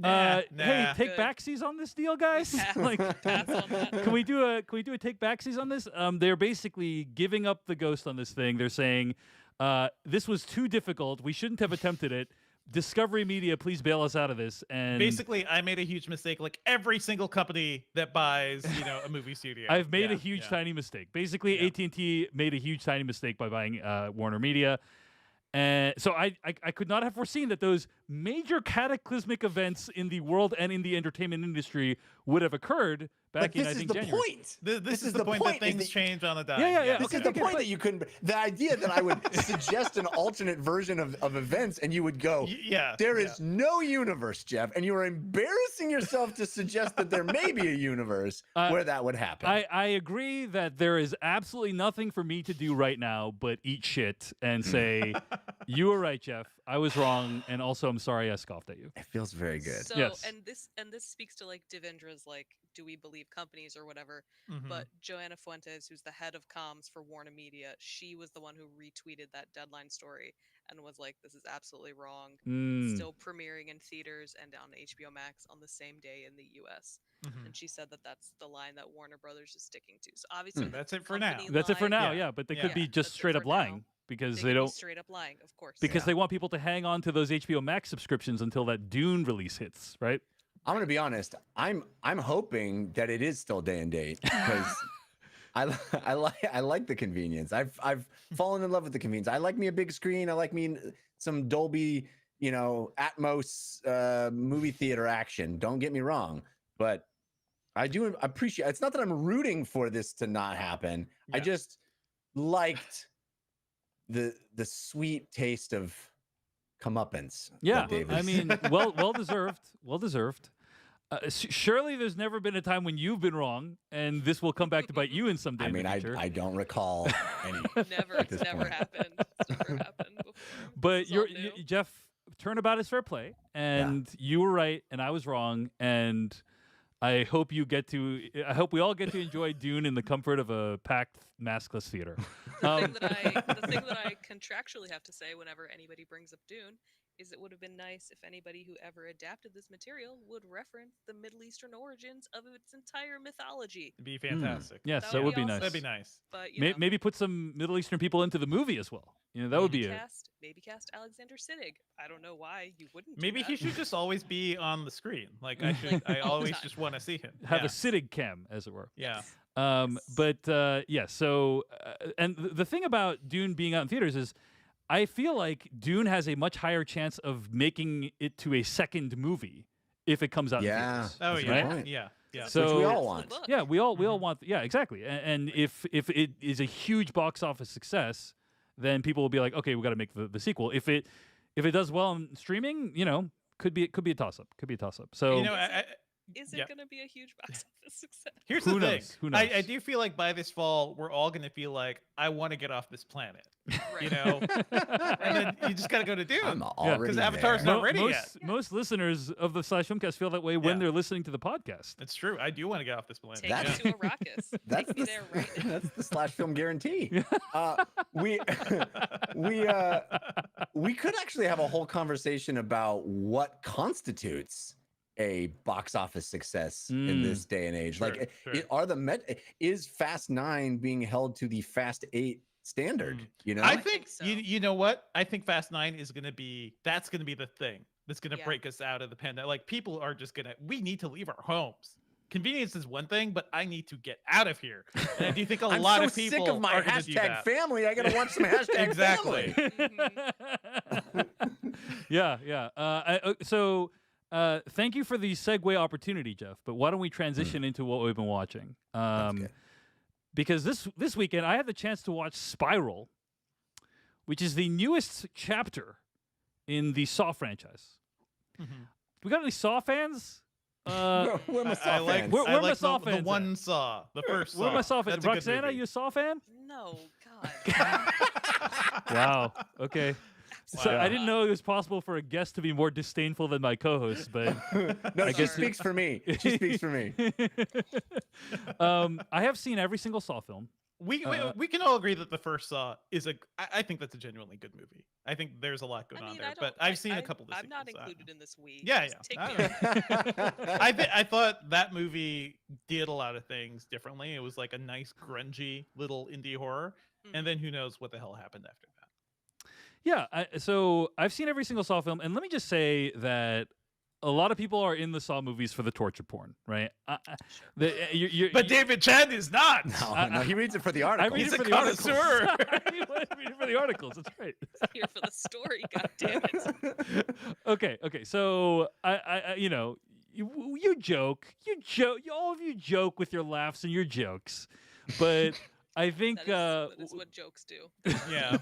"Hey, take backsies on this deal, guys. Pass on that. Can we do a take backsies on this?" They're basically giving up the ghost on this thing. They're saying this was too difficult. We shouldn't have attempted it. Discovery Media, please bail us out of this. And basically, I made a huge mistake, like every single company that buys, a movie studio. I've made a huge tiny mistake. Basically, AT&T made a huge tiny mistake by buying Warner Media. And so I could not have foreseen that those major cataclysmic events in the world and in the entertainment industry would have occurred back in, I think, January. This is the point that things change on a dime. Yeah. This is the point that you couldn't. The idea that I would suggest an alternate version of events, and you would go, there is no universe, Jeff, and you are embarrassing yourself to suggest that there may be a universe where that would happen. I agree that there is absolutely nothing for me to do right now but eat shit and say, you were right, Jeff. I was wrong, and also I'm sorry I scoffed at you. It feels very good. So, yes. and this speaks to like Devendra's do we believe companies or whatever? But Joanna Fuentes, who's the head of comms for Warner Media, she was the one who retweeted that Deadline story and was like, "This is absolutely wrong." Still premiering in theaters and on HBO Max on the same day in the U.S. And she said that that's the line that Warner Brothers is sticking to. So obviously, that's it for now. That's it for now. Yeah, but they could be just straight up lying. Because they don't straight up lying, of course. Because they want people to hang on to those HBO Max subscriptions until that Dune release hits, right? I'm gonna be honest. I'm hoping that it is still day and date because I like the convenience. I've fallen in love with the convenience. I like me a big screen. I like me some Dolby, Atmos movie theater action. Don't get me wrong, but I do appreciate. It's not that I'm rooting for this to not happen. I just liked the sweet taste of comeuppance. Yeah, I mean, well deserved. Surely there's never been a time when you've been wrong, and this will come back to bite you in some day. I mean, I don't recall any. It's never happened. It's never happened before. But Jeff, turnabout is fair play, and you were right, and I was wrong, and I hope we all get to enjoy Dune in the comfort of a packed maskless theater. The thing that I contractually have to say whenever anybody brings up Dune is it would have been nice if anybody who ever adapted this material would reference the Middle Eastern origins of its entire mythology. It'd be fantastic. Yes, that would be nice. That'd be nice. But maybe put some Middle Eastern people into the movie as well. That would be maybe cast Alexander Siddig. I don't know why you wouldn't. Maybe he should just always be on the screen. Like I always just want to see him. Have a Siddig cam, as it were. Yeah. So and the thing about Dune being out in theaters is I feel like Dune has a much higher chance of making it to a second movie if it comes out in theaters. Oh, yeah. Right? Yeah. So, which we all want. Yeah, we all want. Yeah, exactly. And if it is a huge box office success, then people will be like, okay, we got to make the sequel. If if it does well in streaming, could be a toss up. Could be a toss up. So is it going to be a huge box office success? Here's Who the thing. knows? Who knows? I do feel like by this fall, we're all going to feel like, I want to get off this planet. Right. And then you just got to go to Dune. I'm already Because Avatar's there. not ready yet. Most listeners of the Slash Filmcast feel that way when they're listening to the podcast. It's true. I do want to get off this planet. Take me to Arrakis. That's Take me there right now. That's the Slash Film guarantee. We could actually have a whole conversation about what constitutes a box office success in this day and age. Sure, like, sure. Is Fast 9 being held to the Fast 8 standard? I think think so. you know what? I think Fast 9 is going to be the thing that's going to Yeah. break us out of the pandemic. Like, people are just we need to leave our homes. Convenience is one thing, but I need to get out of here. And I do think a I'm lot so of people sick of my are going to do hashtag that. family. I gotta watch some hashtag Exactly. family. Yeah. Thank you for the segue opportunity, Jeff. But why don't we transition into what we've been watching? That's good. Because this weekend I had the chance to watch Spiral, which is the newest chapter in the Saw franchise. We got any Saw fans? We're my Saw I like, fans. Where I my like Saw the fans one Saw, the first Saw. Where are my Saw fans? That's a good Roxana, movie. you a Saw fan? No, God. Wow. Okay. So Wow. I didn't know it was possible for a guest to be more disdainful than my co-host, but No, I she guess speaks for me. She speaks for me. I have seen every single Saw film. We can all agree that the first Saw is I think that's a genuinely good movie. I think there's a lot going on there, but I've seen a couple of the I'm not sequels, so. included in this week. Yeah, Just yeah. take me away. I thought that movie did a lot of things differently. It was like a nice grungy little indie horror, and then who knows what the hell happened after that. Yeah, so I've seen every single Saw film, and let me just say that a lot of people are in the Saw movies for the torture porn, right? But David Chen is not. No, he reads it for the I article. read He's it a for the articles. connoisseur. I read it for the articles. That's right. Here for the story, God damn it. Okay. So I you joke, all of you joke with your laughs and your jokes, but I think That is what jokes do. Yeah.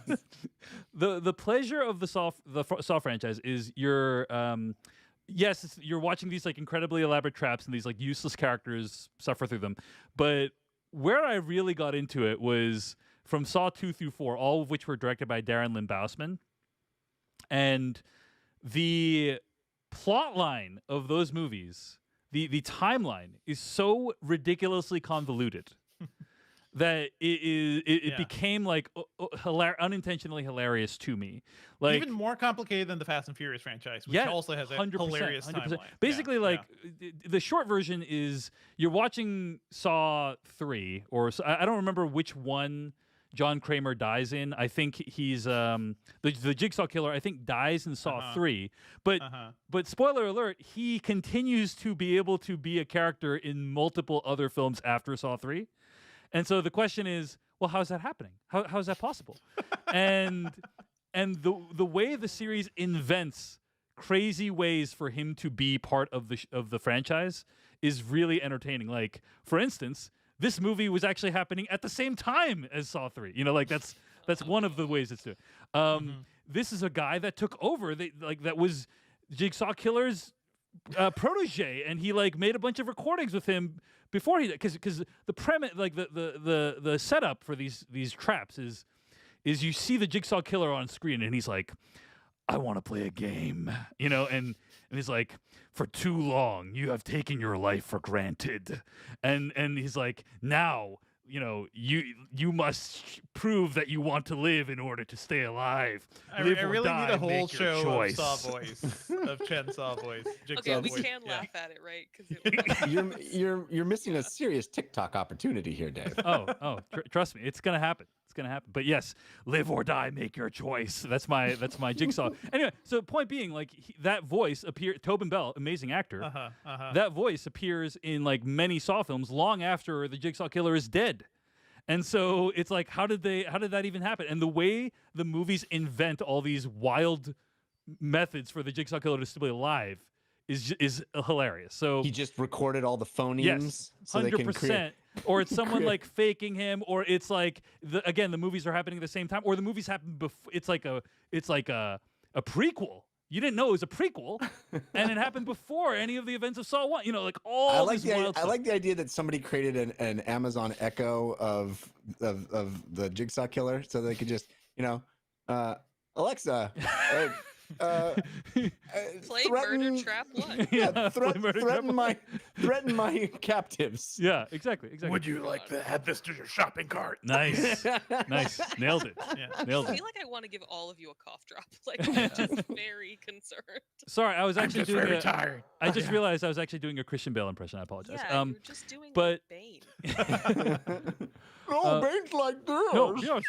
the pleasure of the Saw franchise is you're watching these like incredibly elaborate traps and these like useless characters suffer through them, but where I really got into it was from Saw 2 through 4, all of which were directed by Darren Lynn Bousman, and the plot line of those movies, the timeline is so ridiculously convoluted that it became like unintentionally hilarious to me. Like even more complicated than the Fast and Furious franchise, which also has a 100%, hilarious 100%. timeline. Basically, the short version is you're watching Saw 3, or I don't remember which one John Kramer dies in. I think he's the Jigsaw Killer. I think dies in Saw 3, but spoiler alert, he continues to be able to be a character in multiple other films after Saw 3. And so the question is, well, how is that happening? How is that possible? and the way the series invents crazy ways for him to be part of the franchise is really entertaining. Like, for instance, this movie was actually happening at the same time as Saw 3. Like that's one of the ways it's doing. This is a guy that took over. That was Jigsaw Killer's protege, and he like made a bunch of recordings with him before he, because the premise, like the setup for these traps is you see the Jigsaw Killer on screen, and he's like, I want to play a game, and he's like, for too long you have taken your life for granted, and he's like, now you must prove that you want to live in order to stay alive. I Live or really die, need a whole make your show choice. of Saw voice, of Chen Saw voice, Jigsaw Okay, we voice. can Yeah. laugh at it, right? Because You're missing a serious TikTok opportunity here, Dave. Trust me, it's gonna happen. It's gonna happen. But yes, live or die, make your choice. That's my Jigsaw. Anyway, so point being, like that voice appeared. Tobin Bell, amazing actor. That voice appears in like many Saw films long after the Jigsaw Killer is dead. And so it's like, how did that even happen? And the way the movies invent all these wild methods for the Jigsaw Killer to still be alive is hilarious. So He just recorded all the phonemes. yes, so they can 100%. Or it's someone like faking him, or it's like the movies are happening at the same time, or the movies happen before. It's like a a prequel. You didn't know it was a prequel, and it happened before any of the events of Saw 1. You know, like all this wild stuff. I like the idea that somebody created an Amazon Echo of the Jigsaw Killer, so they could just, Alexa, Play Murder Trap 1. Yeah, threaten my captives. Yeah, exactly. Would you like to add this to your shopping cart? Nice. Nailed it. Yeah. Nailed I it. feel like I want to give all of you a cough drop. Like, I'm just very concerned. Sorry, I was actually I'm just doing very tired. I just realized I was actually doing a Christian Bale impression. I apologize. Yeah, you're just doing but- Bane. Bane's like this. No, yes.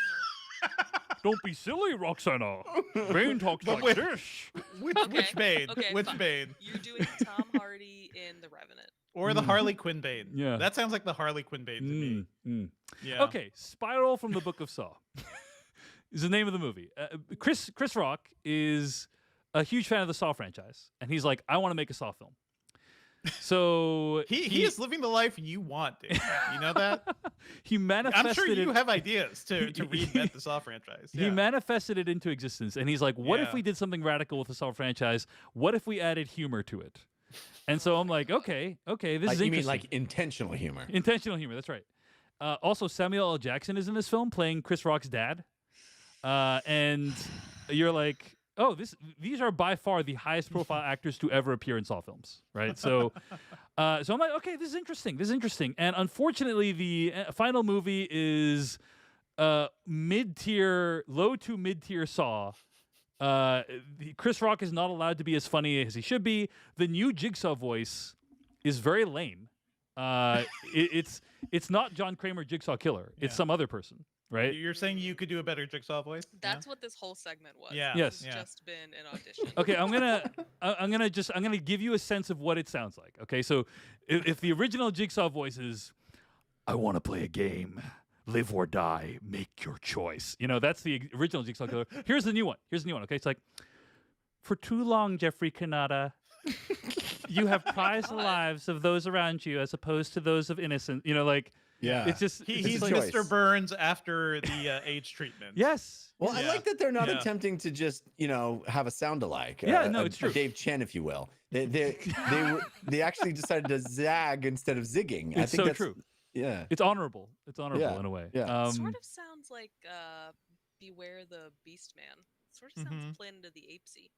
Don't be silly, Roxana. Bane talks But like wait. this. Which Bane? Okay, Which fine. Bane? You're doing Tom Hardy in The Revenant. Or the Harley Quinn Bane? Yeah. That sounds like the Harley Quinn Bane to me. Yeah. Okay, Spiral from the Book of Saw is the name of the movie. Chris Rock is a huge fan of the Saw franchise, and he's like, I want to make a Saw film. So He is living the life you want, Dave. You know that? he manifested I'm sure you it. have ideas to reinvent the Saw franchise. He Yeah. manifested it into existence, and he's like, what if Yeah. we did something radical with the Saw franchise? What if we added humor to it? And so I'm like, okay, this Like, is you interesting. mean like intentional humor? Intentional humor, that's right. Also, Samuel L. Jackson is in this film playing Chris Rock's dad. And you're like, oh, these are by far the highest profile actors to ever appear in Saw films, right? So so I'm like, okay, this is interesting. And unfortunately, the final movie is mid-tier, low to mid-tier Saw. Chris Rock is not allowed to be as funny as he should be. The new Jigsaw voice is very lame. It's not John Kramer Jigsaw Killer. It's Yeah. some other person, right? You're saying you could do a better Jigsaw voice? That's what this whole segment was. Yeah. Yes. It's Yeah. just been an audition. Okay, I'm gonna give you a sense of what it sounds like. Okay, so if the original Jigsaw voice is, I want to play a game, live or die, make your choice. You know, that's the original Jigsaw Killer. Here's the new one. Okay, it's like, for too long, Jeffrey Kanata, you have prized the lives of those around you as opposed to those of innocent. You know, like, Yeah. it's just He's a Mr. choice. Burns after the age treatment. yes. Well, I Yeah. like that they're not Yeah. attempting to just, have a sound alike. Yeah, no, it's true. A Dave Chen, if you will. They actually decided to zag instead of zigging. I It's think so that's true. Yeah. It's honorable. It's honorable Yeah, in a way. yeah. Sort of sounds like Beware the Beast Man. Sort of sounds Planet of the Apesy.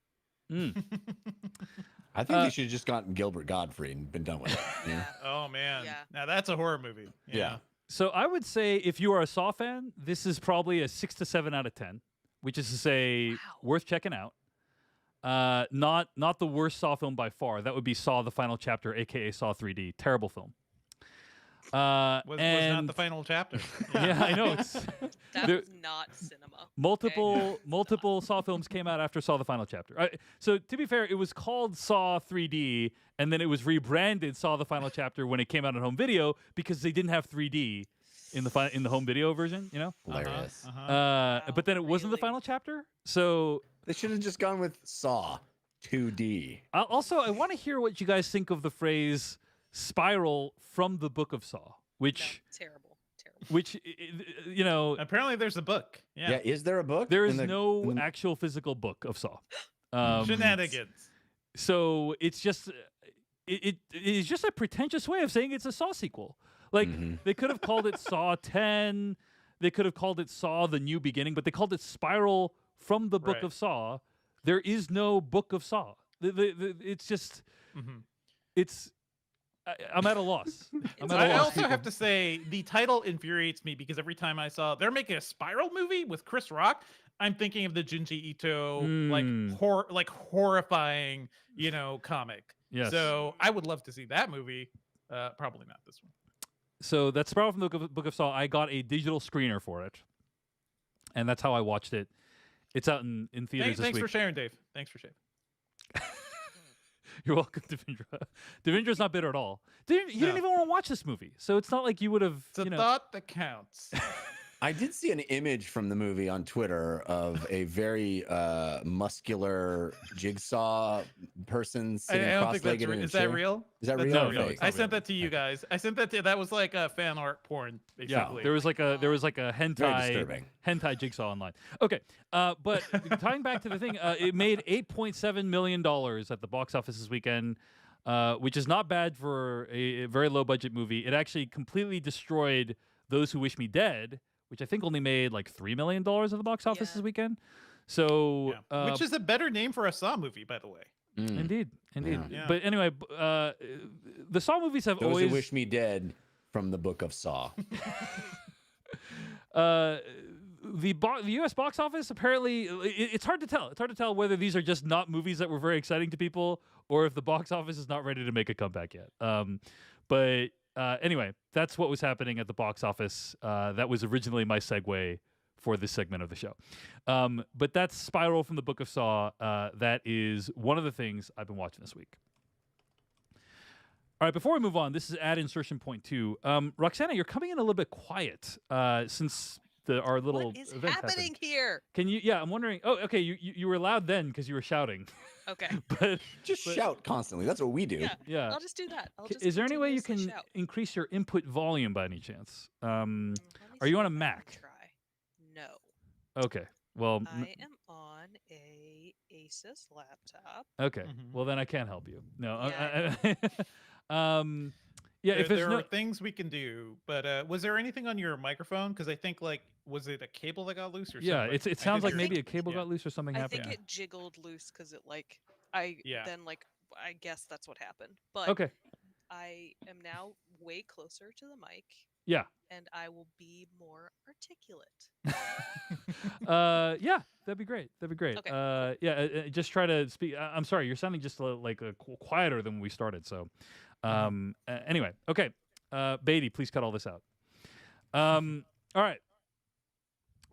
I think they should have just gotten Gilbert Godfrey and been done with it. Yeah. Oh man. Yeah. Now that's a horror movie. Yeah. So I would say if you are a Saw fan, this is probably a 6 to 7 out of 10, which is to say worth checking out. Not the worst Saw film by far. That would be Saw: The Final Chapter, aka Saw 3D. Terrible film. Was not the final chapter. Yeah, I know. That There- was not cinema. Multiple Saw films came out after Saw: The Final Chapter. So to be fair, it was called Saw 3D, and then it was rebranded Saw: The Final Chapter when it came out on home video because they didn't have 3D in the home video version. You know. Hilarious. But then it wasn't the really? final chapter. So They should have just gone with Saw 2D. also, I want to hear what you guys think of the phrase "spiral from the Book of Saw," which No, terrible. Apparently there's a book. Yeah. Is there a book? there in is the- no in the- actual physical book of Saw. Shenanigans. So it's just it is just a pretentious way of saying it's a Saw sequel. Like they could have called it Saw 10, they could have called it Saw: The New Beginning, but they called it Spiral from the Book Right. of Saw. There is no Book of Saw. It's just it's. I'm at a loss. I'm at a I loss. also have to say the title infuriates me because every time I saw they're making a Spiral movie with Chris Rock, I'm thinking of the Junji Ito like horrifying, comic. Yes. So I would love to see that movie. Probably not this one. So that's Spiral from the Book of Saw. I got a digital screener for it, and that's how I watched it. It's out in theaters this Thanks week. for sharing, Dave. Thanks for sharing. You're welcome, Devindra. Devindra's not bitter at all. You didn't even want to watch this movie, so it's not like you would have. It's a thought that counts. I did see an image from the movie on Twitter of a very muscular jigsaw person sitting I don't think that's cross-legged in a is chair. that real? Is that That's real? not No, real. no, Okay. it's not I sent real. that to you guys. I sent that was like a fan art porn, basically. Yeah, there was like a Very disturbing. hentai jigsaw online. Okay, but tying back to the thing, it made $8.7 million at the box office this weekend, which is not bad for a very low budget movie. It actually completely destroyed Those Who Wish Me Dead, which I think only made like $3 million at the box office this weekend. So, Yeah. Which is a better name for a Saw movie, by the way. Indeed. Yeah. But anyway, the Saw movies have Those always Who Wish Me Dead from the Book of Saw. the U.S. box office, apparently, it's hard to tell. It's hard to tell whether these are just not movies that were very exciting to people, or if the box office is not ready to make a comeback yet. But anyway, that's what was happening at the box office. That was originally my segue for this segment of the show. But that's Spiral from the Book of Saw. That is one of the things I've been watching this week. All right, before we move on, this is ad insertion point 2. Roxana, you're coming in a little bit quiet since our little What is event happening happened. here? Can you? Yeah, I'm wondering. Oh, okay. You were loud then because you were shouting. Okay. But Just shout constantly. That's what we do. Yeah. yeah, I'll just do that. is there any way you can continuously shout. increase your input volume by any chance? Let me are you see on a if I can Mac? Try. No. Okay. Well, I am on a Asus laptop. okay. Mhm. Well, then I can't help you. No. Yeah, Yeah. If there's there no. are things we can do, but was there anything on your microphone? Because I think was it a cable that got loose or Yeah, something? it sounds like think- maybe a cable got loose or something I happened. think it jiggled loose because it I guess that's what happened. But Okay. I am now way closer to the mic. Yeah. And I will be more articulate. Yeah, that'd be great. That'd be great. Okay, Yeah, just try to speak. I'm sorry, you're sounding just quieter than when we started. So, anyway, okay. Beatty, please cut all this out. All right,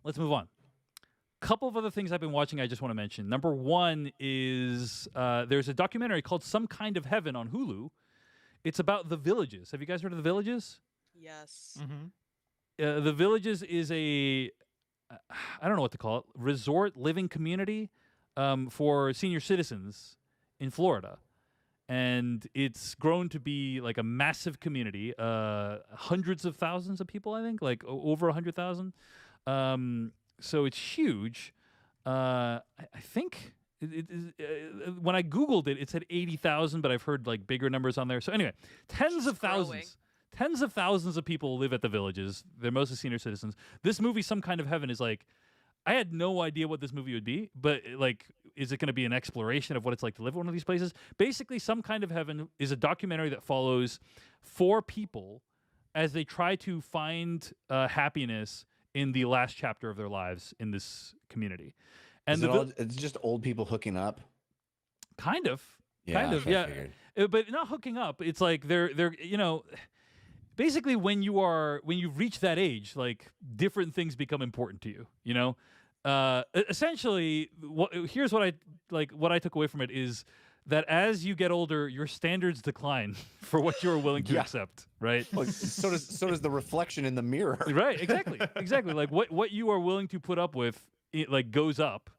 let's move on. Couple of other things I've been watching I just want to mention. Number one is there's a documentary called Some Kind of Heaven on Hulu. It's about The Villages. Have you guys heard of The Villages? Yes. Mm-hmm. The Villages is I don't know what to call it, resort living community for senior citizens in Florida. And it's grown to be like a massive community, hundreds of thousands of people, I think, like over 100,000. So it's huge. I think when I Googled it, it said 80,000, but I've heard like bigger numbers on there. So anyway, tens of thousands of people live at the Villages. They're mostly senior citizens. This movie, Some Kind of Heaven, is like, I had no idea what this movie would be, but like, is it going to be an exploration of what it's like to live in one of these places? Basically, Some Kind of Heaven is a documentary that follows 4 people as they try to find happiness in the last chapter of their lives in this community. And it's just old people hooking up. Kind of, Yeah. but not hooking up. It's like they're basically when you've reached that age, like different things become important to you. Essentially, here's what I took away from it is that as you get older, your standards decline for what you are willing to accept, right? Well, so does the reflection in the mirror. Right, exactly. Like what you are willing to put up with, it like goes up,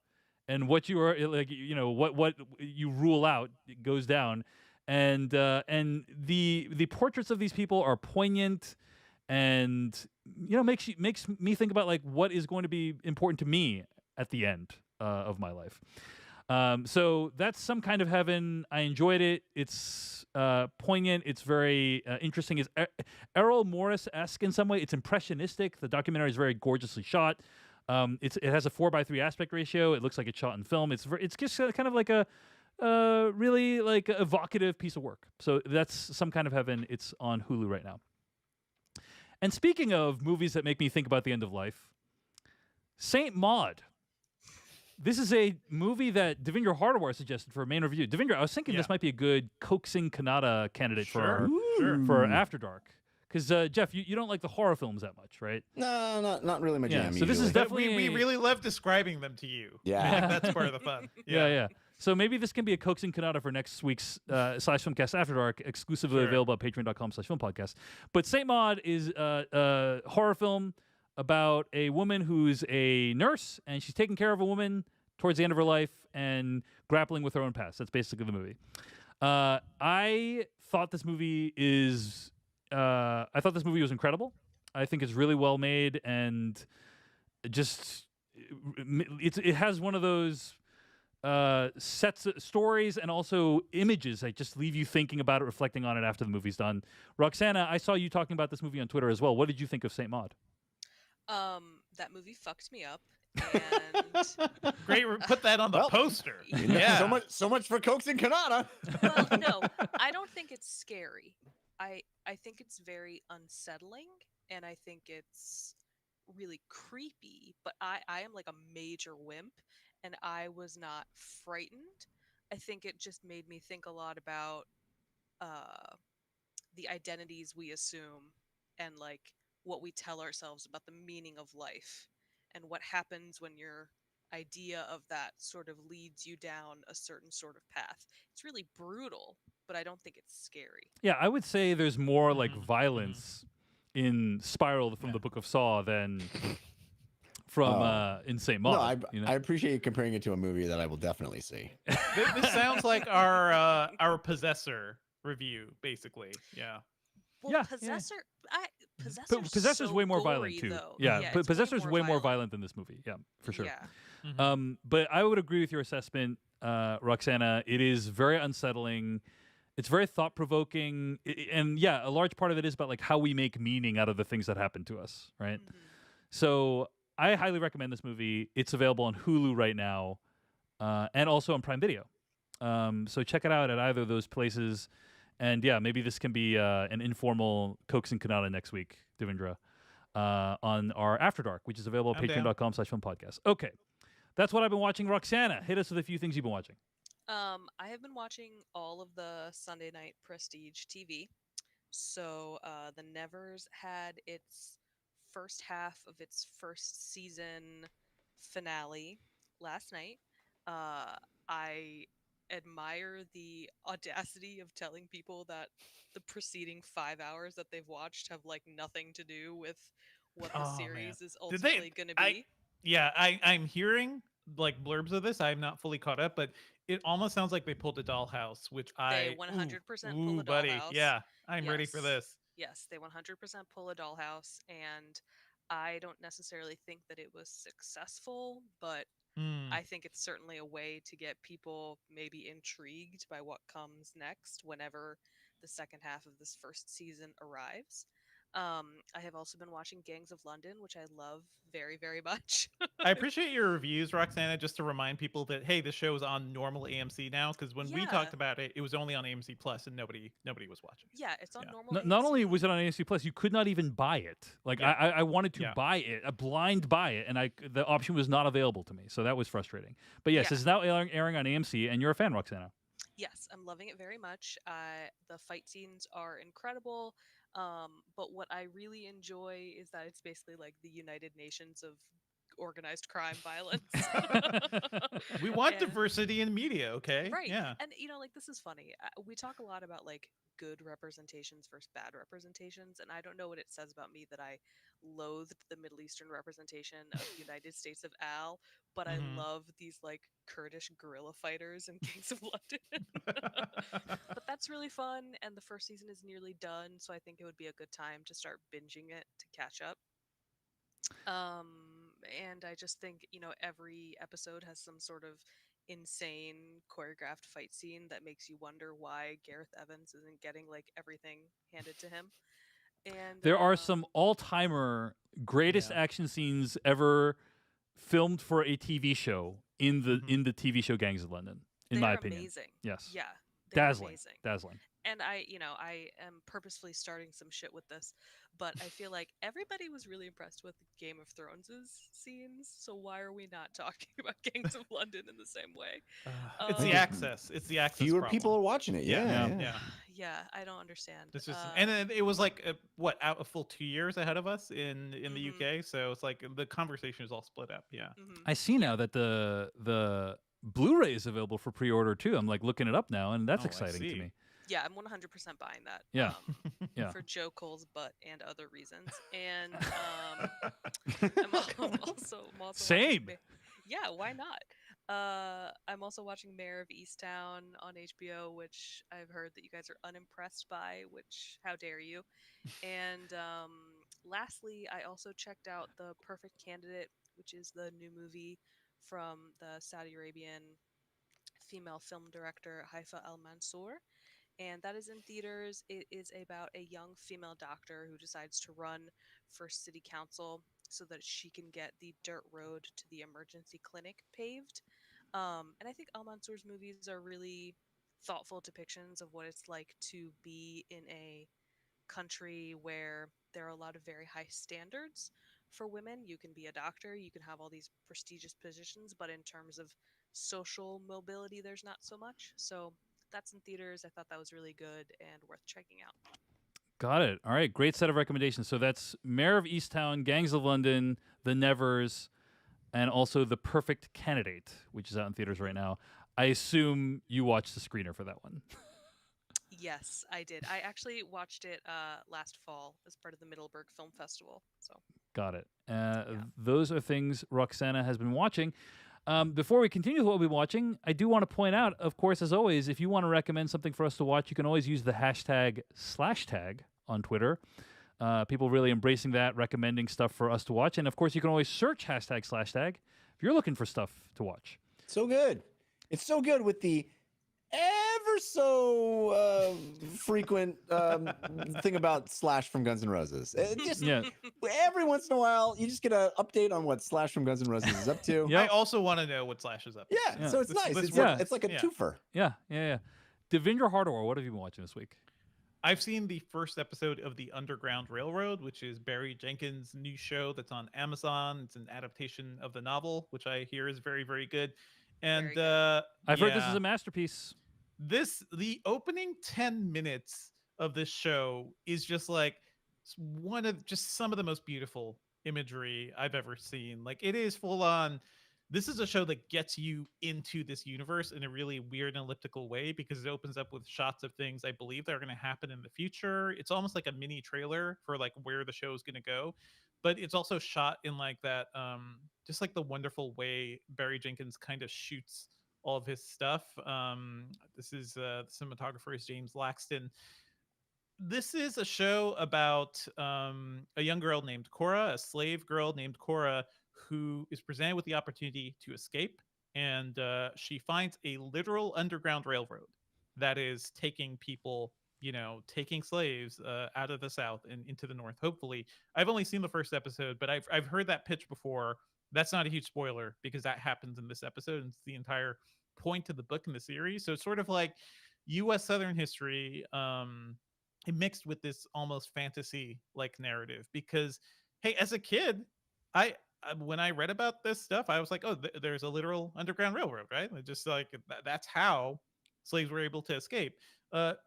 and what you are like, what you rule out, it goes down, and the portraits of these people are poignant, and makes me think about like what is going to be important to me at the end of my life. So that's Some Kind of Heaven. I enjoyed it. It's poignant. It's very interesting. It's Errol Morris-esque in some way. It's impressionistic. The documentary is very gorgeously shot. It has a 4:3 aspect ratio. It looks like it's shot in film. It's just kind of like a really like evocative piece of work. So that's Some Kind of Heaven. It's on Hulu right now. And speaking of movies that make me think about the end of life, Saint Maud. This is a movie that Devindra Hardawar suggested for a main review. Devindra, I was thinking this might be a good coaxing Kannada candidate for After Dark. Because Jeff, you don't like the horror films that much, right? No, not really my jam. So this is definitely we really love describing them to you. Yeah. That's part of the fun. Yeah. So maybe this can be a coaxing Kannada for next week's /Filmcast After Dark, exclusively available at patreon.com/filmpodcast. But Saint Maud is a horror film about a woman who's a nurse, and she's taking care of a woman towards the end of her life and grappling with her own past. That's basically the movie. I thought this movie was incredible. I think it's really well made, and it has one of those stories and also images that just leave you thinking about it, reflecting on it after the movie's done. Roxana, I saw you talking about this movie on Twitter as well. What did you think of Saint Maud? That movie fucked me up. And Great, put that on the poster. Yeah, so much for Cokes and Kanata. Well, no, I don't think it's scary. I think it's very unsettling, and I think it's really creepy. But I am like a major wimp, and I was not frightened. I think it just made me think a lot about the identities we assume and like what we tell ourselves about the meaning of life and what happens when your idea of that sort of leads you down a certain sort of path. It's really brutal, but I don't think it's scary. Yeah, I would say there's more like violence in Spiral from the Book of Saw than from in Saint Maud. No, I appreciate you comparing it to a movie that I will definitely see. This sounds like our Possessor review, basically. Yeah. Well, Yeah, Possessor, Possessor's so way more gory, violent too. though. Yeah, it's Possessor's way more violent than this movie. Yeah, for sure. Yeah. But I would agree with your assessment, Roxana. It is very unsettling. It's very thought-provoking, and yeah, a large part of it is about like how we make meaning out of the things that happen to us, right? So I highly recommend this movie. It's available on Hulu right now, and also on Prime Video. So check it out at either of those places. And yeah, maybe this can be an informal Cokes and Kanata next week, Devindra, on our After Dark, which is available at patreon.com/filmpodcast. Okay, that's what I've been watching. Roxana, hit us with a few things you've been watching. I have been watching all of the Sunday night Prestige TV. So The Nevers had its first half of its first season finale last night. I admire the audacity of telling people that the preceding 5 hours that they've watched have like nothing to do with what the series is ultimately going to be. I'm hearing like blurbs of this. I'm not fully caught up, but it almost sounds like they pulled a Dollhouse, which They 100% pull a Dollhouse. Yeah, I'm ready for this. Yes, they 100% pull a Dollhouse, and I don't necessarily think that it was successful, but I think it's certainly a way to get people maybe intrigued by what comes next whenever the second half of this first season arrives. I have also been watching Gangs of London, which I love very, very much. I appreciate your reviews, Roxana, just to remind people that, hey, this show is on normal AMC now, because when we talked about it, it was only on AMC Plus and nobody was watching. Yeah, it's on normal AMC. Not only was it on AMC Plus, you could not even buy it. Like I wanted to buy it, a blind buy it, and the option was not available to me. So that was frustrating. But yes, it's now airing on AMC, and you're a fan, Roxana. Yes, I'm loving it very much. The fight scenes are incredible. But what I really enjoy is that it's basically like the United Nations of organized crime violence. We want diversity in media, okay? Right. Yeah. And like this is funny. We talk a lot about like good representations versus bad representations, and I don't know what it says about me that I loathed the Middle Eastern representation of the United States of Al, but I love these like Kurdish guerrilla fighters in Gangs of London. But that's really fun, and the first season is nearly done, so I think it would be a good time to start binging it to catch up. And I just think, every episode has some sort of insane choreographed fight scene that makes you wonder why Gareth Evans isn't getting like everything handed to him. And there are some all-timer greatest action scenes ever filmed for a TV show in the TV show Gangs of London, in my opinion. Amazing. Yes. Yeah. Dazzling. Amazing. Dazzling. And I am purposefully starting some shit with this, but I feel like everybody was really impressed with Game of Thrones' scenes, so why are we not talking about Gangs of London in the same way? It's the access. It's the access. Fewer problem. people are watching it. Yeah. Yeah, I don't understand. It's just, and then it was like out a full 2 years ahead of us in the UK, so it's like the conversation is all split up. Yeah. I see now that the Blu-ray is available for pre-order too. I'm like looking it up now, and that's exciting to me. Yeah, I'm 100% buying that. Yeah. Yeah. For Joe Cole's butt and other reasons. And I'm, I'm also watching. Same. Yeah, why not? I'm also watching Mayor of Easttown on HBO, which I've heard that you guys are unimpressed by. Which, how dare you? And lastly, I also checked out The Perfect Candidate, which is the new movie from the Saudi Arabian female film director Haifa Al Mansour, and that is in theaters. It is about a young female doctor who decides to run for city council so that she can get the dirt road to the emergency clinic paved. And I think Al Mansour's movies are really thoughtful depictions of what it's like to be in a country where there are a lot of very high standards for women. You can be a doctor, you can have all these prestigious positions, but in terms of social mobility, there's not so much. So that's in theaters. I thought that was really good and worth checking out. Got it. All right. Great set of recommendations. So that's Mayor of Easttown, Gangs of London, The Nevers, and also The Perfect Candidate, which is out in theaters right now. I assume you watched the screener for that one. Yes, I did. I actually watched it last fall as part of the Middleburg Film Festival. So Got it. Those are things Roxana has been watching. Before we continue with what we'll be watching, I do want to point out, of course, as always, if you want to recommend something for us to watch, you can always use the #/tag on Twitter. People really embracing that, recommending stuff for us to watch. And of course, you can always search #/tag if you're looking for stuff to watch. So good. It's so good with the ever so frequent thing about Slash from Guns N' Roses. It just every once in a while, you just get an update on what Slash from Guns N' Roses is up to. Yep. I also want to know what Slash is up to. Yeah, so it's nice. It's like a twofer. Yeah. Devindra Hardawar, what have you been watching this week? I've seen the first episode of The Underground Railroad, which is Barry Jenkins' new show that's on Amazon. It's an adaptation of the novel, which I hear is very, very good. And I've heard this is a masterpiece. The opening 10 minutes of this show is just like one of just some of the most beautiful imagery I've ever seen. Like, it is full on. This is a show that gets you into this universe in a really weird and elliptical way, because it opens up with shots of things I believe that are going to happen in the future. It's almost like a mini trailer for like where the show is going to go, but it's also shot in like that just like the wonderful way Barry Jenkins kind of shoots all of his stuff. This is the cinematographer is James Laxton. This is a show about a young girl named Cora, a slave girl named Cora, who is presented with the opportunity to escape, and she finds a literal underground railroad that is taking people, taking slaves out of the South and into the North. Hopefully, I've only seen the first episode, but I've heard that pitch before. That's not a huge spoiler because that happens in this episode, and it's the entire point of the book in the series. So it's sort of like U.S. Southern history, mixed with this almost fantasy like narrative. Because, hey, as a kid, when I read about this stuff, I was like, oh, there's a literal underground railroad, right? Just like that's how slaves were able to escape.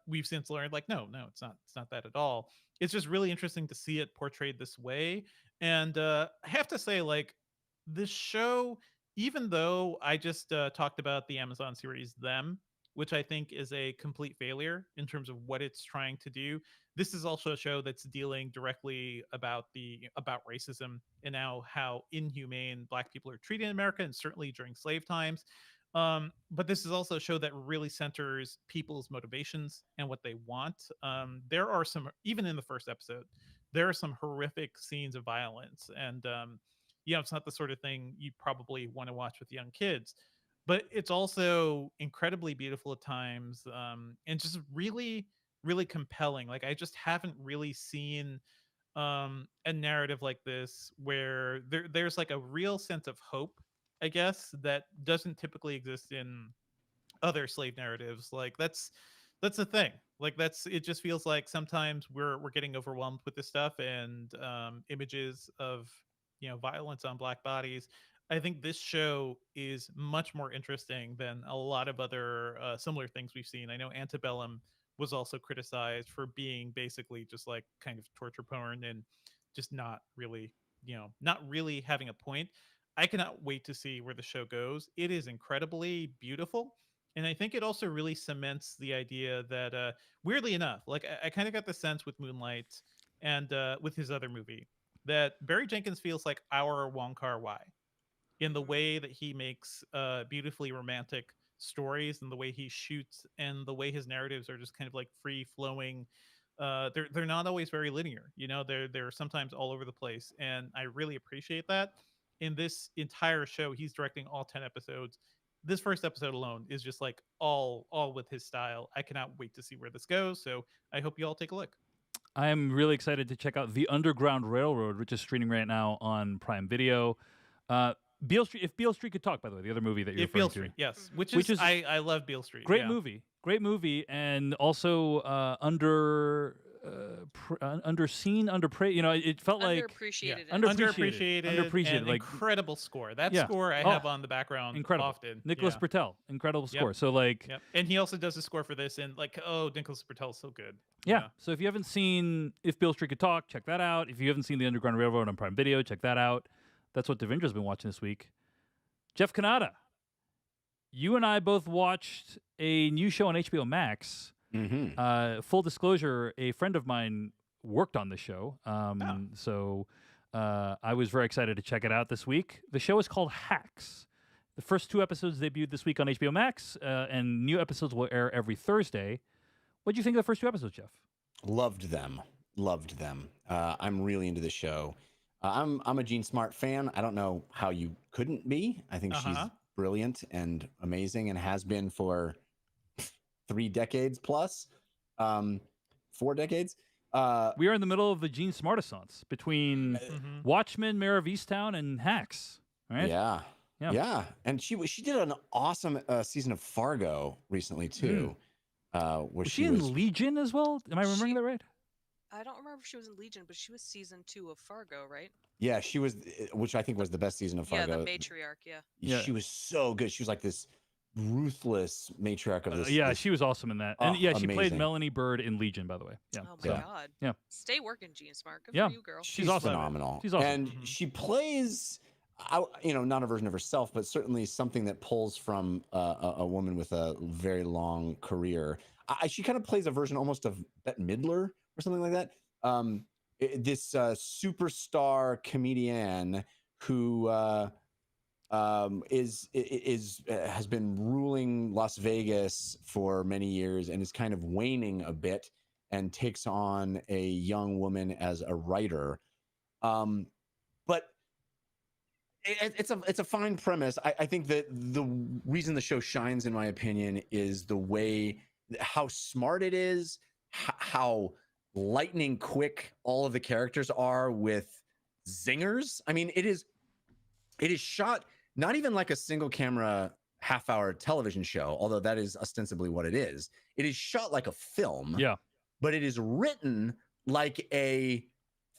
We've since learned, like, no, it's not that at all. It's just really interesting to see it portrayed this way. And I have to say, like, this show, even though I just talked about the Amazon series Them, which I think is a complete failure in terms of what it's trying to do, this is also a show that's dealing directly about racism and now how inhumane Black people are treated in America, and certainly during slave times. But this is also a show that really centers people's motivations and what they want. There are some, even in the first episode, there are some horrific scenes of violence, and it's not the sort of thing you probably want to watch with young kids. But it's also incredibly beautiful at times, and just really, really compelling. Like, I just haven't really seen a narrative like this where there's like a real sense of hope, I guess, that doesn't typically exist in other slave narratives. Like, that's the thing. Like, it just feels like sometimes we're getting overwhelmed with this stuff, and images of violence on Black bodies. I think this show is much more interesting than a lot of other similar things we've seen. I know Antebellum was also criticized for being basically just like kind of torture porn and just not really having a point. I cannot wait to see where the show goes. It is incredibly beautiful. And I think it also really cements the idea that, weirdly enough, like I kind of got the sense with Moonlight and with his other movie that Barry Jenkins feels like our Wong Kar-wai in the way that he makes beautifully romantic stories and the way he shoots and the way his narratives are just kind of like free flowing. They're not always very linear, you know. They're sometimes all over the place, and I really appreciate that. In this entire show, he's directing all 10 episodes. This first episode alone is just like all with his style. I cannot wait to see where this goes. So I hope you all take a look. I'm really excited to check out The Underground Railroad, which is streaming right now on Prime Video. Beale Street, if Beale Street Could Talk, by the way, the other movie that you're referring Beale to. Street, yes, which is I love Beale Street. Great movie, and also underpraised. You know, it felt like underappreciated. Underappreciated, and like incredible score. That score I have on the background incredible. Often. Nicholas Britell, incredible score. So like, and he also does the score for this, and like, Nicholas Britell is so good. Yeah. So if you haven't seen If Beale Street Could Talk, check that out. If you haven't seen The Underground Railroad on Prime Video, check that out. That's what Devindra's been watching this week. Jeff Kanata, you and I both watched a new show on HBO Max. Full disclosure, a friend of mine worked on the show. So I was very excited to check it out this week. The show is called Hacks. The first 2 episodes debuted this week on HBO Max, and new episodes will air every Thursday. What do you think of the first 2 episodes, Jeff? Loved them. I'm really into the show. I'm a Jean Smart fan. I don't know how you couldn't be. I think she's brilliant and amazing, and has been for 3 decades plus, 4 decades. We are in the middle of the Jean Smartaissance between Watchmen, Mayor of Easttown, and Hacks. Right? Yeah. And she did an awesome season of Fargo recently too. Where was she in Legion as well? Am I remembering that right? I don't remember if she was in Legion, but she was season 2 of Fargo, right? Yeah, she was, which I think was the best season of Fargo. Yeah, the matriarch. Yeah. She was so good. She was like this ruthless matriarch of this. She was awesome in that. And she played Melanie Bird in Legion, by the way. Yeah. Oh my God. Yeah. Stay working, Jean Smart. Good for you, girl. She's awesome. Phenomenal. She's awesome. And she plays, not a version of herself, but certainly something that pulls from a woman with a very long career. She kind of plays a version almost of Bette Midler or something like that. This superstar comedian who has been ruling Las Vegas for many years and is kind of waning a bit, and takes on a young woman as a writer. But it's a fine premise. I think that the reason the show shines, in my opinion, is the way, how smart it is, how lightning quick all of the characters are with zingers. I mean, it is shot not even like a single camera half-hour television show, although that is ostensibly what it is. It is shot like a film. Yeah. But it is written like a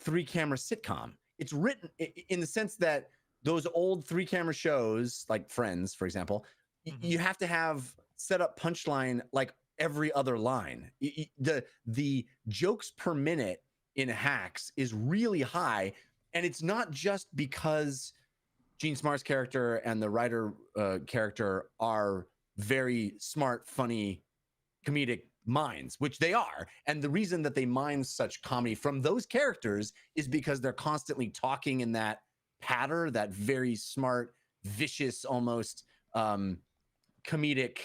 3-camera sitcom. It's written in the sense that those old 3-camera shows, like Friends, for example, you have to have set up punchline like every other line. The jokes per minute in Hacks is really high, and it's not just because Jean Smart's character and the writer character are very smart, funny, comedic minds, which they are. And the reason that they mine such comedy from those characters is because they're constantly talking in that patter, that very smart, vicious, almost comedic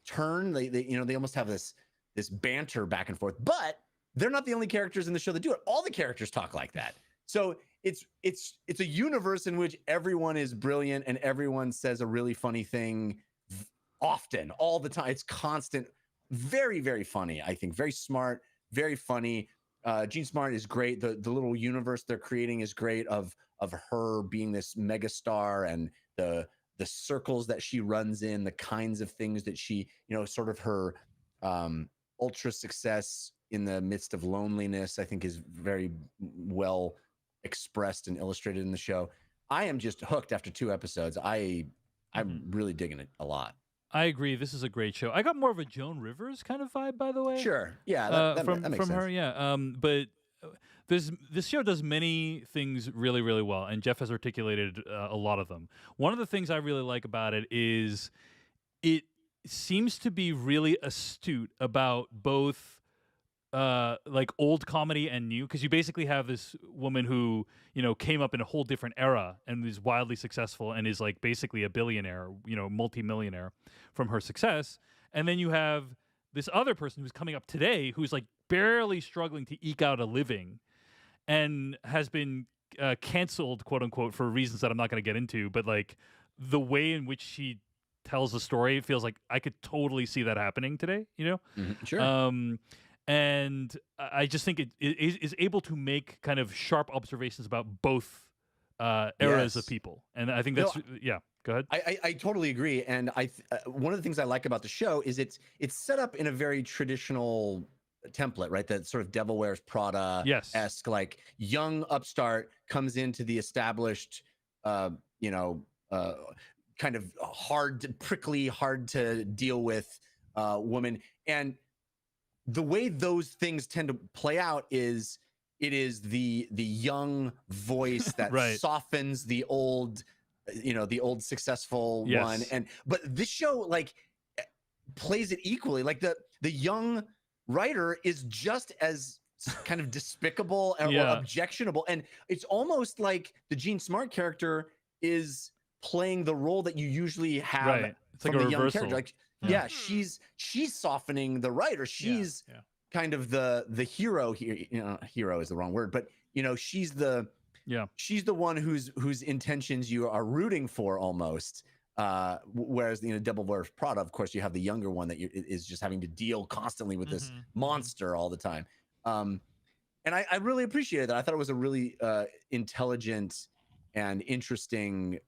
turn. They almost have this banter back and forth. But they're not the only characters in the show that do it. All the characters talk like that. So it's a universe in which everyone is brilliant and everyone says a really funny thing often, all the time. It's constant, very, very funny. I think very smart, very funny. Jean Smart is great. The little universe they're creating is great of her being this megastar, and the circles that she runs in, the kinds of things that she, sort of her ultra success in the midst of loneliness, I think is very well expressed and illustrated in the show. I am just hooked after 2 episodes. I'm really digging it a lot. I agree. This is a great show. I got more of a Joan Rivers kind of vibe, by the way. Sure. Yeah. That makes sense. From her. Yeah. But this show does many things really, really well, and Jeff has articulated a lot of them. One of the things I really like about it is it seems to be really astute about both like old comedy and new, because you basically have this woman who, you know, came up in a whole different era and is wildly successful and is like basically a billionaire, you know, multimillionaire from her success. And then you have this other person who's coming up today who's like barely struggling to eke out a living and has been canceled, quote unquote, for reasons that I'm not going to get into. But like the way in which she tells the story, it feels like I could totally see that happening today, you know? Sure. And I just think it is able to make kind of sharp observations about both eras of people. And I think that's, yeah, go ahead. I totally agree. And one of the things I like about the show is it's set up in a very traditional template, right? That sort of Devil Wears Prada-esque, like young upstart comes into the established, kind of prickly, hard to deal with woman. And the way those things tend to play out is it is the young voice that softens the old, the old successful one. But this show like plays it equally. Like the young writer is just as kind of despicable or objectionable, and it's almost like the Jean Smart character is playing the role that you usually have It's from like a the young reversal. character. Like, she's softening the writer. She's kind of the hero here. Hero is the wrong word, but she's the one whose intentions you are rooting for almost. Whereas Devil Wears Prada, of course, you have the younger one that is just having to deal constantly with this monster all the time. And I really appreciated that. I thought it was a really intelligent and interesting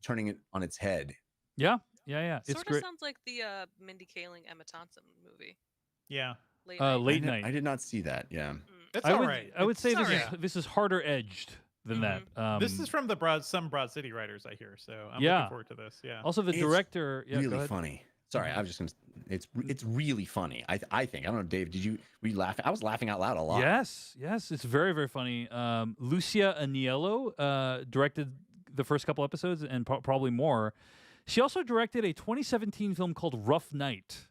turning it on its head. Yeah. It's sort of great. Sounds like the Mindy Kaling, Emma Thompson movie. Yeah. Late Night. I did not see that. Yeah. It's all right. I would say It's this is harder edged than that. This is from some Broad City writers, I hear. So I'm looking forward to this. Yeah. Also, the director. Really funny. Sorry, I was just gonna. It's really funny. I think. I don't know, Dave. Were you laughing? I was laughing out loud a lot. Yes. It's very, very funny. Lucia Aniello directed the first couple episodes and probably more. She also directed a 2017 film called Rough Night.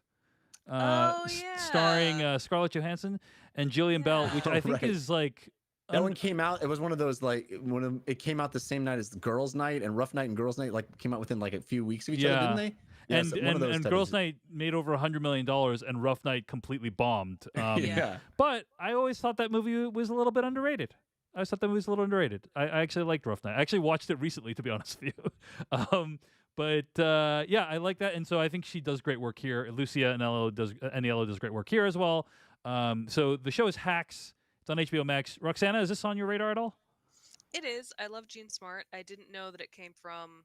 Starring Scarlett Johansson and Jillian Bell, which I think is like that one came out. It was one of those like it came out the same night as Girls' Night, and Rough Night and Girls' Night like came out within like a few weeks of each other, didn't they? Yeah, and Girls' Night made over $100 million, and Rough Night completely bombed. But I always thought that movie was a little bit underrated. I actually liked Rough Night. I actually watched it recently, to be honest with you. But I like that, and so I think she does great work here. Lucia Aniello does great work here as well. So the show is Hacks. It's on HBO Max. Roxana, is this on your radar at all? It is. I love Jean Smart. I didn't know that it came from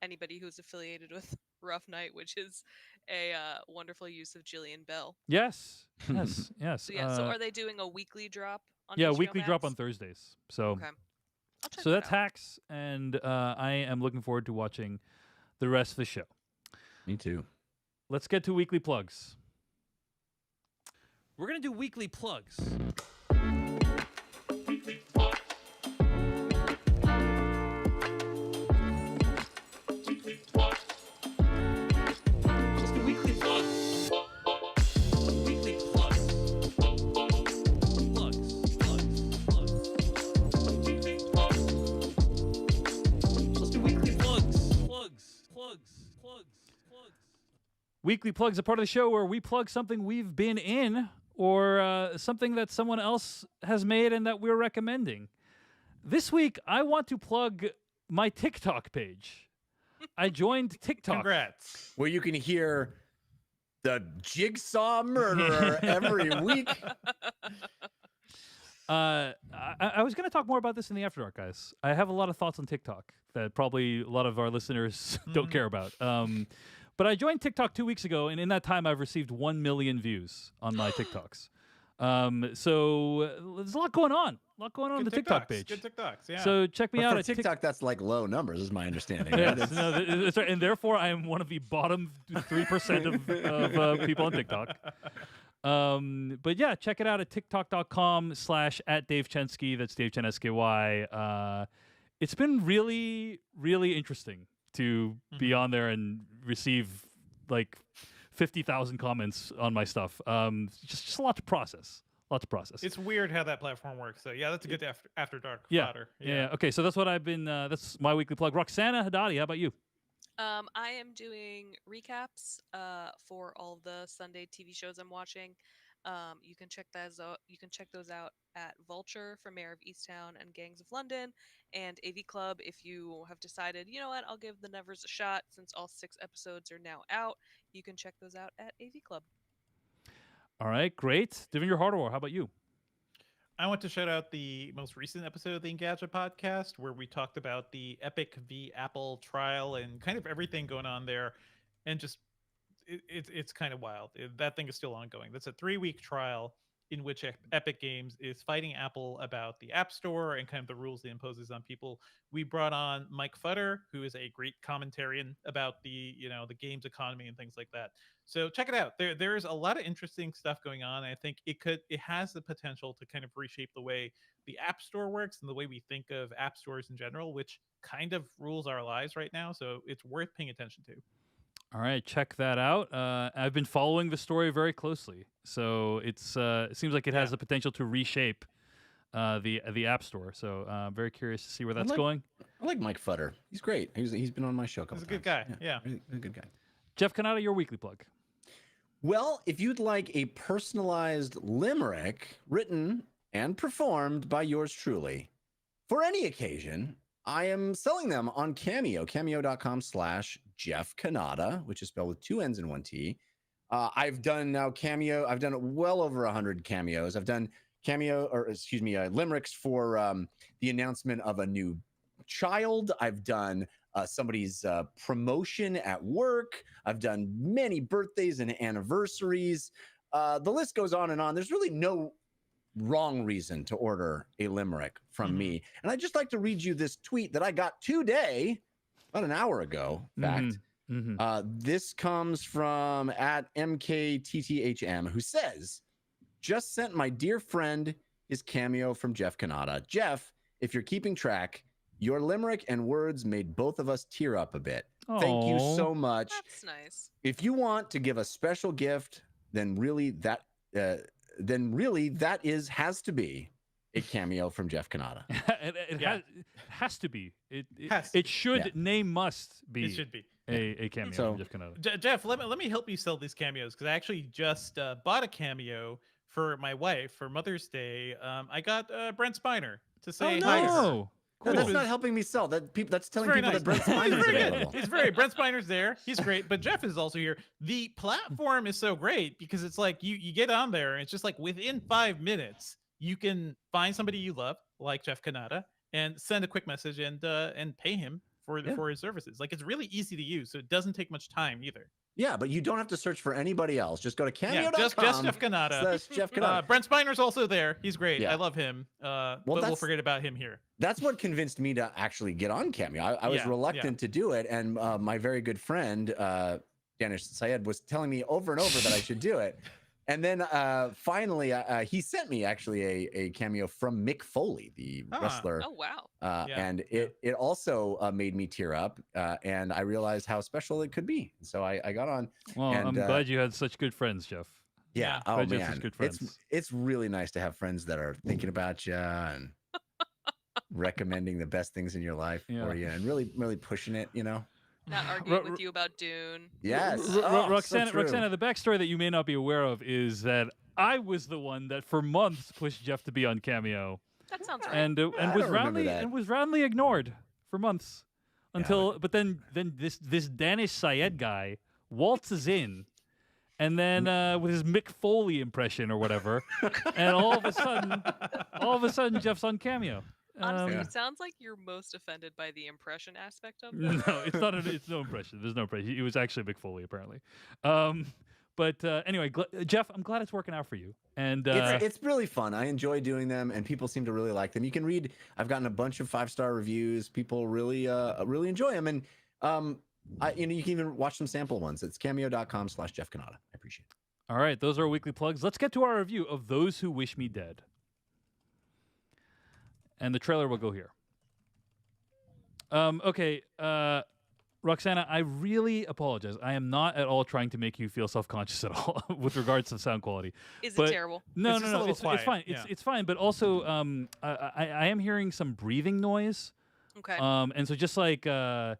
anybody who's affiliated with Rough Night, which is a wonderful use of Jillian Bell. Yes. So are they doing a weekly drop on HBO weekly Max? Drop on Thursdays. So okay. So that's Hacks, and I am looking forward to watching the rest of the show. Me too. Let's get to weekly plugs. We're going to do weekly plugs. Weekly plugs, a part of the show where we plug something we've been in or something that someone else has made and that we're recommending. This week, I want to plug my TikTok page. I joined TikTok. Congrats. Where you can hear the Jigsaw Murderer every week. I was going to talk more about this in the After Dark, guys. I have a lot of thoughts on TikTok that probably a lot of our listeners don't care about. But I joined TikTok 2 weeks ago, and in that time, I've received 1 million views on my TikToks. So there's a lot going on. On the TikTok page. Good TikToks, yeah. So check me out at TikTok. That's like low numbers, is my understanding. Yes, that's right. And therefore, I am one of the bottom 3% of people on TikTok. But yeah, check it out at tiktok.com/@DaveChensky. That's Dave Chen SKY. It's been really, really interesting to be on there and receive like 50,000 comments on my stuff. Just a lot to process. It's weird how that platform works. So yeah, that's a good after dark Yeah. fodder. Yeah. Okay, so that's what I've been. That's my weekly plug. Roxana, Hadadi, how about you? I am doing recaps for all the Sunday TV shows I'm watching. You can check those out. You can check those out at Vulture for Mayor of Easttown and Gangs of London, and AV Club if you have decided, you know what, I'll give the Nevers a shot since all 6 episodes are now out. You can check those out at AV Club. All right, great. Divin, your hardware. How about you? I want to shout out the most recent episode of the Engadget podcast where we talked about the Epic v Apple trial and kind of everything going on there, and just it's kind of wild. That thing is still ongoing. That's a 3-week trial in which Epic Games is fighting Apple about the App Store and kind of the rules it imposes on people. We brought on Mike Futter, who is a great commentarian about the the games economy and things like that. So check it out. There's a lot of interesting stuff going on. I think it has the potential to kind of reshape the way the App Store works and the way we think of app stores in general, which kind of rules our lives right now. So it's worth paying attention to. All right, check that out. I've been following the story very closely, so it seems like it has the potential to reshape the App Store. So I'm very curious to see where that's going. I like Mike Futter. He's great. He's been on my show a couple He's a times. good guy. Yeah. A good guy. Jeff Canada, your weekly plug. Well, if you'd like a personalized limerick written and performed by yours truly for any occasion, I am selling them on Cameo, cameo.com/Jeff Canada, which is spelled with 2 N's and 1 T. I've done now Cameo. I've done well over 100 cameos. I've done limericks for the announcement of a new child. I've done somebody's promotion at work. I've done many birthdays and anniversaries. The list goes on and on. There's really no wrong reason to order a limerick from me. And I'd just like to read you this tweet that I got today, about an hour ago, in fact. This comes from at MKTTHM, who says, just sent my dear friend his cameo from Jeff Canada. Jeff, if you're keeping track, your limerick and words made both of us tear up a bit. Thank you so much. That's nice. If you want to give a special gift, then really that has to be a cameo from Jeff Canada. it has to be. It should. Name must be. It should be a cameo from Jeff Canada. Jeff, let me help you sell these cameos because I actually just bought a cameo for my wife for Mother's Day. I got Brent Spiner to say hi to her. Cool. No, that's not helping me sell. That's telling people nice. that Brent Spiner is available. It's Brent Spiner's there. He's great, but Jeff is also here. The platform is so great because it's like you get on there and it's just like within 5 minutes you can find somebody you love, like Jeff Canada, and send a quick message and pay him for his services. Like it's really easy to use, so it doesn't take much time either. Yeah, but you don't have to search for anybody else. Just go to cameo.com. Just Jeff Canada. Jeff Canada. Brent Spiner's also there. He's great. Yeah. I love him. But we'll forget about him here. That's what convinced me to actually get on Cameo. I was reluctant to do it, and my very good friend Danish Syed was telling me over and over that I should do it. And then finally, he sent me actually a cameo from Mick Foley, the wrestler. Oh, wow. And it also made me tear up, and I realized how special it could be. So I got on. Well, and, I'm glad you had such good friends, Jeff. Yeah. Oh Glad you had man, such good friends. it's really nice to have friends that are thinking about you and recommending the best things in your life for you, and really pushing it. Not arguing with you about Dune. Yes. Roxana, so true. Roxana, the backstory that you may not be aware of is that I was the one that for months pushed Jeff to be on Cameo, That sounds right. and was roundly ignored for months until. But then this Danish Syed guy waltzes in, and then with his Mick Foley impression or whatever, and all of a sudden Jeff's on Cameo. Honestly, it sounds like you're most offended by the impression aspect of it. No, it's not. It's no impression. There's no impression. It was actually Mick Foley, apparently. But anyway, Jeff, I'm glad it's working out for you. And it's really fun. I enjoy doing them, and people seem to really like them. You can read. I've gotten a bunch of 5-star reviews. People really enjoy them, and you can even watch some sample ones. It's cameo.com/Jeff Canada. I appreciate it. All right, those are our weekly plugs. Let's get to our review of Those Who Wish Me Dead. And the trailer will go here. Okay. Roxana, I really apologize. I am not at all trying to make you feel self-conscious at all with regards to sound quality. Is But it terrible? No, It's just a little it's quiet, fine. yeah. It's fine. But also, I am hearing some breathing noise. Okay. And so just like I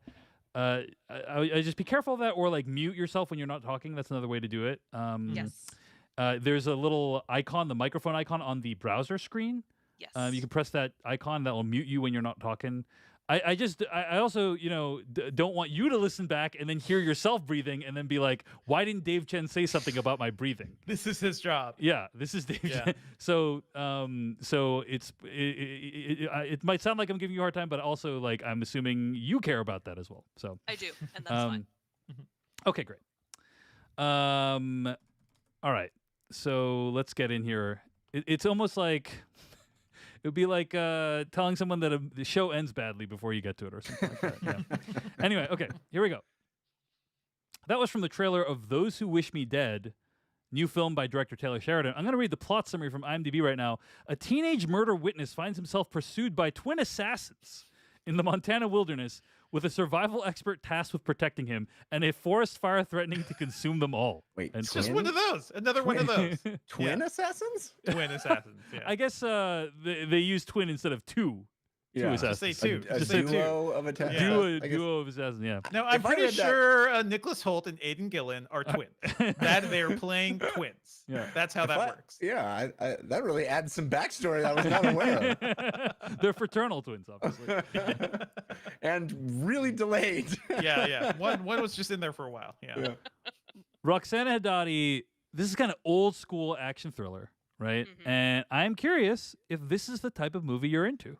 just be careful of that, or like mute yourself when you're not talking. That's another way to do it. Yes. There's a little icon, the microphone icon on the browser screen. Yes. You can press that icon that will mute you when you're not talking. I also, don't want you to listen back and then hear yourself breathing and then be like, why didn't Dave Chen say something about my breathing? This is his job. Yeah, this is Dave Chen. So it might sound like I'm giving you a hard time, but also like I'm assuming you care about that as well. So I do, and that's fine. Okay, great. All right. So let's get in here. It's almost like it would be like telling someone that the show ends badly before you get to it or something like that. Yeah. Anyway, okay, here we go. That was from the trailer of Those Who Wish Me Dead, new film by director Taylor Sheridan. I'm going to read the plot summary from IMDb right now. A teenage murder witness finds himself pursued by twin assassins in the Montana wilderness, with a survival expert tasked with protecting him and a forest fire threatening to consume them all. Wait, And It's just one of those. Another one of those. twin assassins? Twin assassins. Yeah. I guess they use twin instead of two. Two assassins. Just say two. A Just say two. duo of attack. Duo of assassins, yeah. No, I'm If I pretty read that- sure Nicholas Holt and Aidan Gillen are twins. That they're playing twins. Yeah. That's how that works. Yeah, that really adds some backstory that I was not aware of. They're fraternal twins, obviously. And really delayed. Yeah. One was just in there for a while. Yeah. Roxana Hadadi, this is kind of old school action thriller, right? Mhm. And I'm curious if this is the type of movie you're into.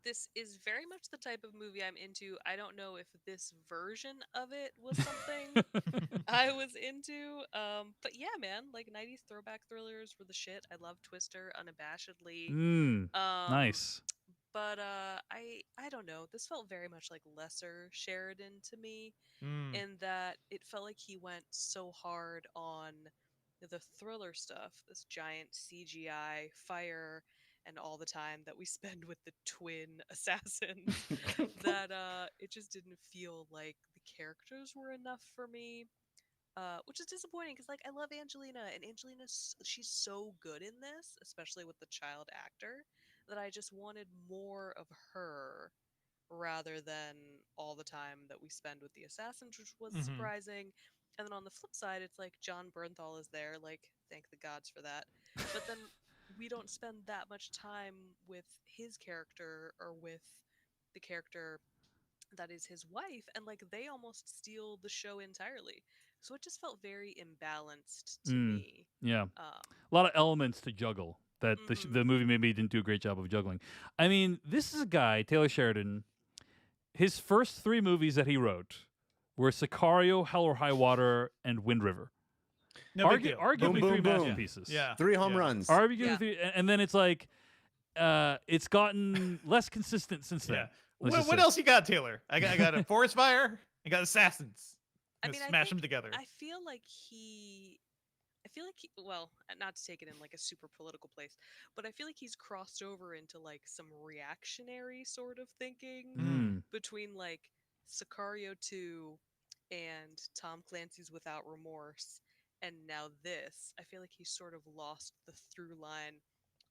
This is very much the type of movie I'm into. I don't know if this version of it was something I was into. But yeah, man, like 90s throwback thrillers were the shit. I love Twister unabashedly. Nice. But I don't know. This felt very much like lesser Sheridan to me, in that it felt like he went so hard on the thriller stuff, this giant CGI fire and all the time that we spend with the twin assassins, that it just didn't feel like the characters were enough for me. Which is disappointing because, like, I love Angelina, and she's so good in this, especially with the child actor, that I just wanted more of her rather than all the time that we spend with the assassins, which was surprising. And then on the flip side, it's like John Bernthal is there, like, thank the gods for that. But then we don't spend that much time with his character or with the character that is his wife, and like they almost steal the show entirely. So it just felt very imbalanced to me. Yeah. A lot of elements to juggle that the movie maybe didn't do a great job of juggling. I mean, this is a guy, Taylor Sheridan, his first three movies that he wrote were Sicario, Hell or High Water, and Wind River. No big deal. Arguably Boom, boom, three boom. masterpieces. Yeah. 3 home runs. Arguably three, and then it's like, it's gotten less consistent since then. Yeah. Let's just What say. else you got, Taylor? I got a forest fire. I got assassins. I Gonna mean, smash them together. I feel like he, well, not to take it in like a super political place, but I feel like he's crossed over into like some reactionary sort of thinking between like Sicario 2 and Tom Clancy's Without Remorse, and now this. I feel like he's sort of lost the through line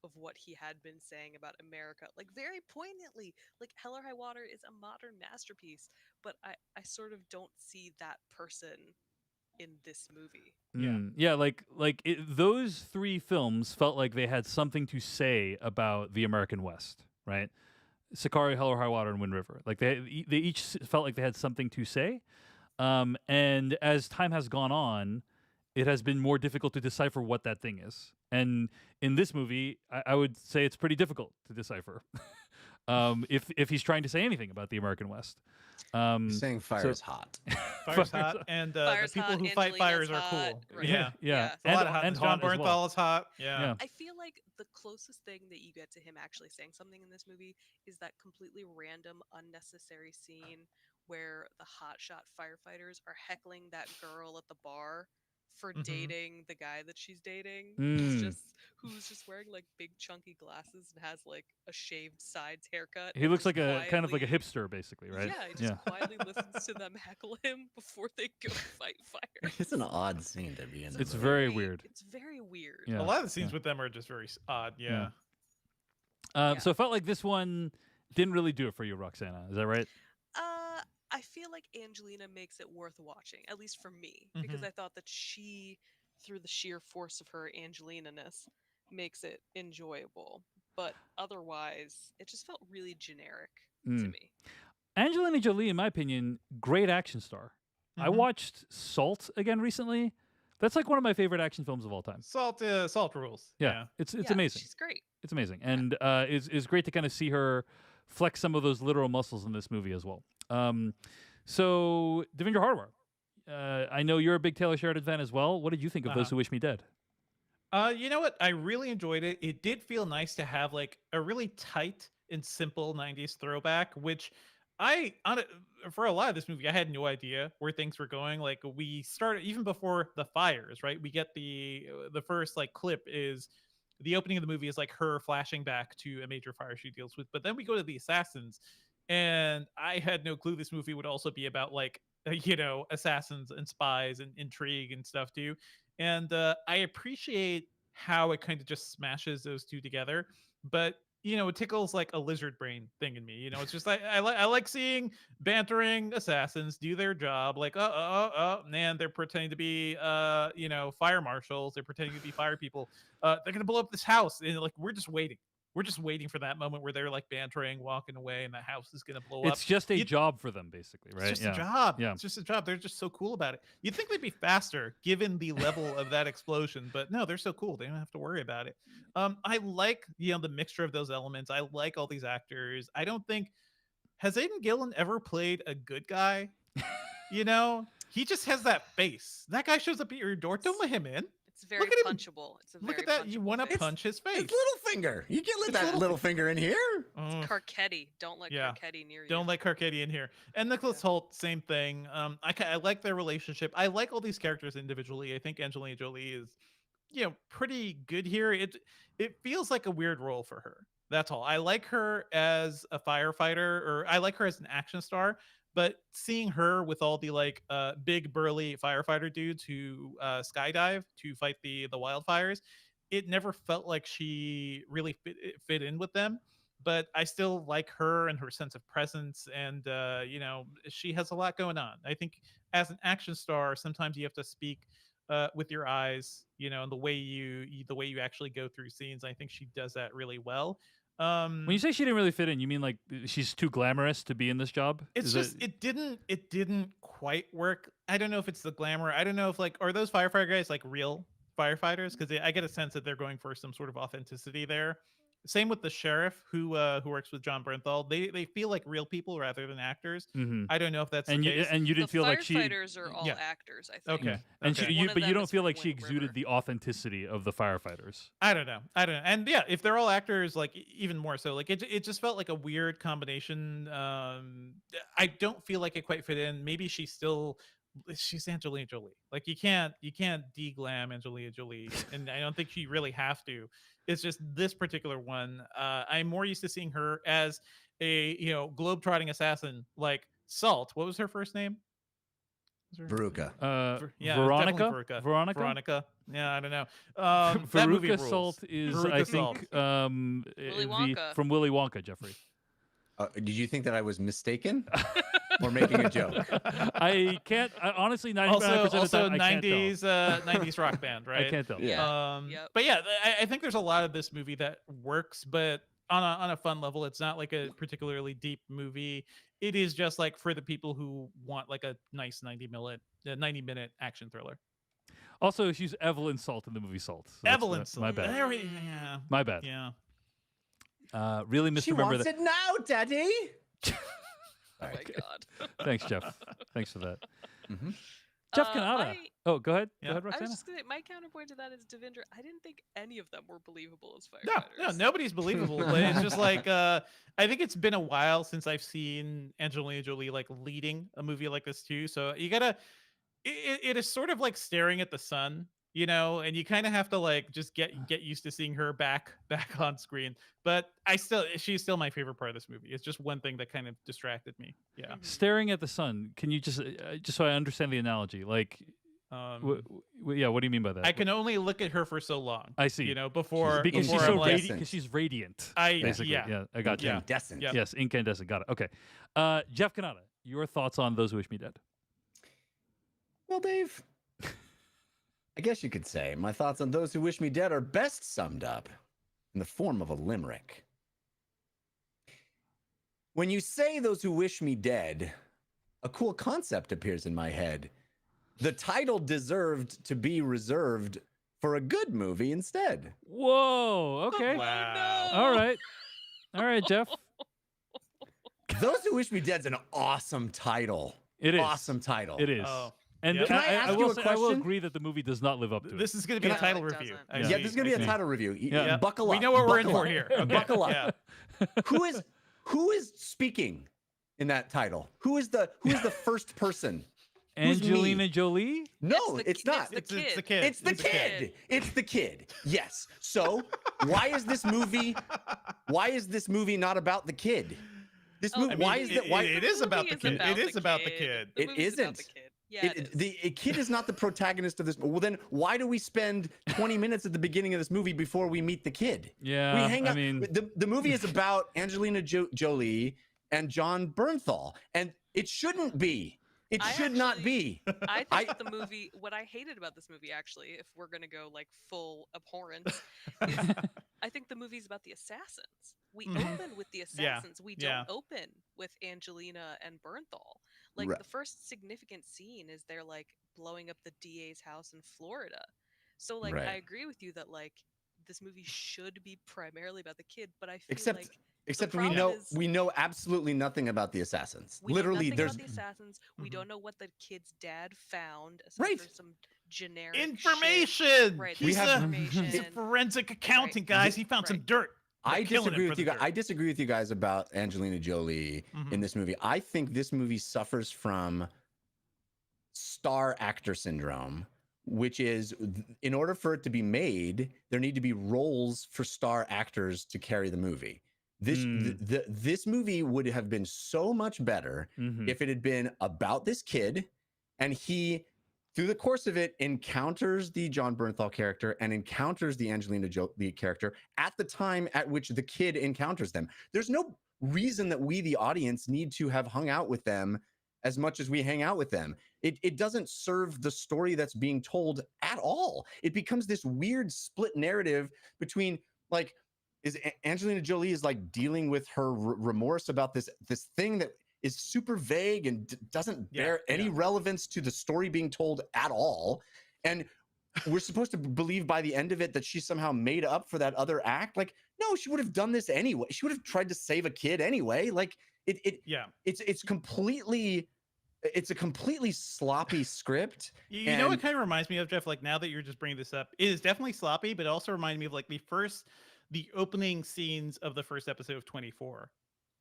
of what he had been saying about America, like very poignantly. Like Hell or High Water is a modern masterpiece, but I sort of don't see that person in this movie. Yeah, like those three films felt like they had something to say about the American West, right? Sicario, Hell or High Water, and Wind River. Like they each felt like they had something to say. And as time has gone on, it has been more difficult to decipher what that thing is. And in this movie, I would say it's pretty difficult to decipher if he's trying to say anything about the American West. Saying fire is hot. Fire's hot, and the Fire's people hot, who fight fires are Angelina's cool. hot, right. Yeah. Yeah. It's A lot of hot. and John hot as Bernthal well. is hot. Yeah. I feel like the closest thing that you get to him actually saying something in this movie is that completely random, unnecessary scene where the hotshot firefighters are heckling that girl at the bar for dating the guy that she's dating, Mm. who's just wearing like big chunky glasses and has like a shaved sides haircut. He and looks just like a kind of like a quietly- hipster, basically, right? Yeah, he just quietly listens to them heckle him before they go fight fires. It's an odd scene to be in. It's very weird. It's very weird. Yeah. A lot of the scenes with them are just very odd. Yeah. So it felt like this one didn't really do it for you, Roxana. Is that right? I feel like Angelina makes it worth watching, at least for me, because I thought that she, through the sheer force of her Angelina-ness, makes it enjoyable. But otherwise, it just felt really generic to me. Angelina Jolie, in my opinion, great action star. I watched Salt again recently. That's like one of my favorite action films of all time. Salt rules. Yeah. It's amazing. She's great. It's amazing. And it's great to kind of see her flex some of those literal muscles in this movie as well. So, Devendra Hardwar, I know you're a big Taylor Sheridan fan as well. What did you think of Those Who Wish Me Dead? You know what? I really enjoyed it. It did feel nice to have like a really tight and simple 90s throwback, which for a lot of this movie, I had no idea where things were going. Like we started even before the fires, right? We get the first like clip is the opening of the movie is like her flashing back to a major fire she deals with. But then we go to the assassins, and I had no clue this movie would also be about like assassins and spies and intrigue and stuff too. And I appreciate how it kind of just smashes those two together, but it tickles like a lizard brain thing in me. It's just I like seeing bantering assassins do their job. Like, man, they're pretending to be fire marshals. They're pretending to be fire people. They're gonna blow up this house, and like we're just waiting. We're just waiting for that moment where they're like bantering, walking away, and the house is gonna blow up. It's just a job for them, basically, right? It's just a job. Yeah, it's just a job. They're just so cool about it. You'd think they'd be faster given the level of that explosion, but no, they're so cool. They don't have to worry about it. I like the mixture of those elements. I like all these actors. I don't think has Aidan Gillen ever played a good guy. He just has that face. That guy shows up at your door. Don't let him in. It's very punchable. Look at that. You want to punch his face. It's Littlefinger. You can't let that Littlefinger in here. It's Carcetti. Don't let Carcetti near you. Don't let Carcetti in here. And Nicholas Hoult, same thing. I like their relationship. I like all these characters individually. I think Angelina Jolie is, pretty good here. It feels like a weird role for her. That's all. I like her as a firefighter, or I like her as an action star. But seeing her with all the like big burly firefighter dudes who skydive to fight the wildfires, it never felt like she really fit in with them. But I still like her and her sense of presence, and she has a lot going on. I think as an action star, sometimes you have to speak with your eyes, and the way you actually go through scenes. I think she does that really well. When you say she didn't really fit in, you mean like she's too glamorous to be in this job? It didn't quite work. I don't know if it's the glamour. I don't know if are those firefighter guys like real firefighters? Because I get a sense that they're going for some sort of authenticity there. Same with the sheriff who works with John Bernthal. They feel like real people rather than actors. I don't know if that's the case. And you didn't feel like she. Firefighters are all actors, I think. Okay. And okay. you don't feel like she exuded the authenticity of the firefighters. I don't know. And yeah, if they're all actors, like even more so, like it just felt like a weird combination. I don't feel like it quite fit in. Maybe she's Angelina Jolie. Like you can't de-glam Angelina Jolie, and I don't think she really have to. It's just this particular one. I'm more used to seeing her as a globe-trotting assassin like Salt. What was her first name? Veruca. Veronica. Yeah, I don't know. That movie Veruca rules. Salt is, Veruca I think, Willy Wonka. from Willy Wonka, Jeffrey. Did you think that I was mistaken or making a joke? I can't. Honestly, 99% of the also time, I 90s can't tell. 90s rock band, right? I can't tell. Yeah. But yeah, I think there's a lot of this movie that works, but on a fun level. It's not like a particularly deep movie. It is just like for the people who want like a nice 90-minute action thriller. Also, she's Evelyn Salt in the movie Salt. So Evelyn Salt. My bad. Yeah. My bad. Yeah. Really misremember that. She wants it now, Daddy. Oh my god. Thanks, Jeff. Thanks for that. Jeff Canada. Go ahead. Yeah. Go ahead, I was Roxana. just gonna say, my counterpoint to that is Devendra. I didn't think any of them were believable as firefighters. No, nobody's believable. But it's just like I think it's been a while since I've seen Angelina Jolie like leading a movie like this too. So you gotta it is sort of like staring at the sun, you know, and you kind of have to like just get used to seeing her back on screen. But she's still my favorite part of this movie. It's just one thing that kind of distracted me. Yeah. Staring at the sun. Can you just so I understand the analogy? Like, yeah, what do you mean by that? I can only look at her for so long. I see. You know, before because before she's so I'm like, radiant. Because she's radiant. Basically, yeah, I got you. Incandescent. Yep. Yes, incandescent. Got it. Okay, Jeff Kanata, your thoughts on Those Who Wish Me Dead? Well, Dave, I guess you could say my thoughts on Those Who Wish Me Dead are best summed up in the form of a limerick. When you say Those Who Wish Me Dead, a cool concept appears in my head. The title deserved to be reserved for a good movie instead. Whoa. Okay. wow. All right, Jeff. Those Who Wish Me Dead's an awesome title. It is Awesome title. It is. Oh. And Yeah. Can I ask you a I will question? agree that the movie does not live up to it. This is going to be a No, title it review. doesn't. Yeah, this is going to be a see. title review. Yeah. Buckle up. We know what we're in Buckle for up. here. Okay. Buckle up. Yeah. Who is speaking in that title? Who is the first person? Who's Angelina me? Jolie? No, It's it's the- not. it's It's the kid. It's the kid. It's the kid. Yes. So why is this movie not about the kid? This movie. I mean, why is that? Why it is about the movie kid. It is about the kid. The It movie's about isn't. the kid. Yeah, it is. the kid is not the protagonist of this. Well, then why do we spend 20 minutes at the beginning of this movie before we meet the kid? Yeah. We hang out. I mean, The movie is about Angelina Jolie and John Bernthal, and it shouldn't be. It I should not actually- be. I think the movie, what I hated about this movie, actually, if we're going to go like full abhorrence, is I think the movie's about the assassins. We open with the assassins. We don't open with Angelina and Bernthal. Like Right. the first significant scene is they're like blowing up the DA's house in Florida. So like Right. I agree with you that like this movie should be primarily about the kid, but I feel Except like Except problem we is- know absolutely nothing about the assassins. we Literally, know there's nothing about the assassins. We don't know what the kid's dad found. Aside Right. from some generic shit. Information. Right, We there's have- information. He's a forensic accountant, guys. He found some dirt. I They're killing him disagree for with the you guys. dirt. I disagree with you guys about Angelina Jolie in this movie. I think this movie suffers from star actor syndrome, which is in order for it to be made, there need to be roles for star actors to carry the movie. This movie would have been so much better if it had been about this kid, and he, through the course of it, encounters the John Bernthal character and encounters the Angelina Jolie character at the time at which the kid encounters them. There's no reason that we, the audience, need to have hung out with them as much as we hang out with them. It doesn't serve the story that's being told at all. It becomes this weird split narrative between, like, is Angelina Jolie is like dealing with her remorse about this thing that is super vague and doesn't bear any relevance to the story being told at all. And we're supposed to believe by the end of it that she somehow made up for that other act. Like, no, she would have done this anyway. She would have tried to save a kid anyway. Like it's a completely sloppy script. You know what kind of reminds me of, Jeff? Like, now that you're just bringing this up, it is definitely sloppy, but it also reminded me of like the opening scenes of the first episode of 24,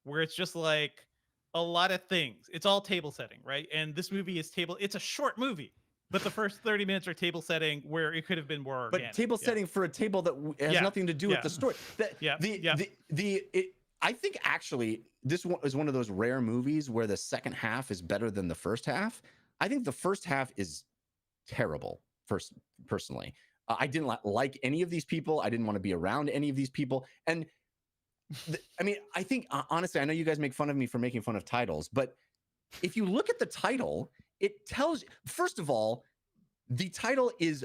where it's just like a lot of things. It's all table setting, right? And this movie is it's a short movie, but the first 30 minutes are table setting where it could have been more organic. But table setting for a table that has nothing to do with the story. I think actually this one is one of those rare movies where the second half is better than the first half. I think the first half is terrible. Personally, I didn't like any of these people. I didn't want to be around any of these people. And I mean, I think honestly, I know you guys make fun of me for making fun of titles, but if you look at the title, it tells, first of all, the title is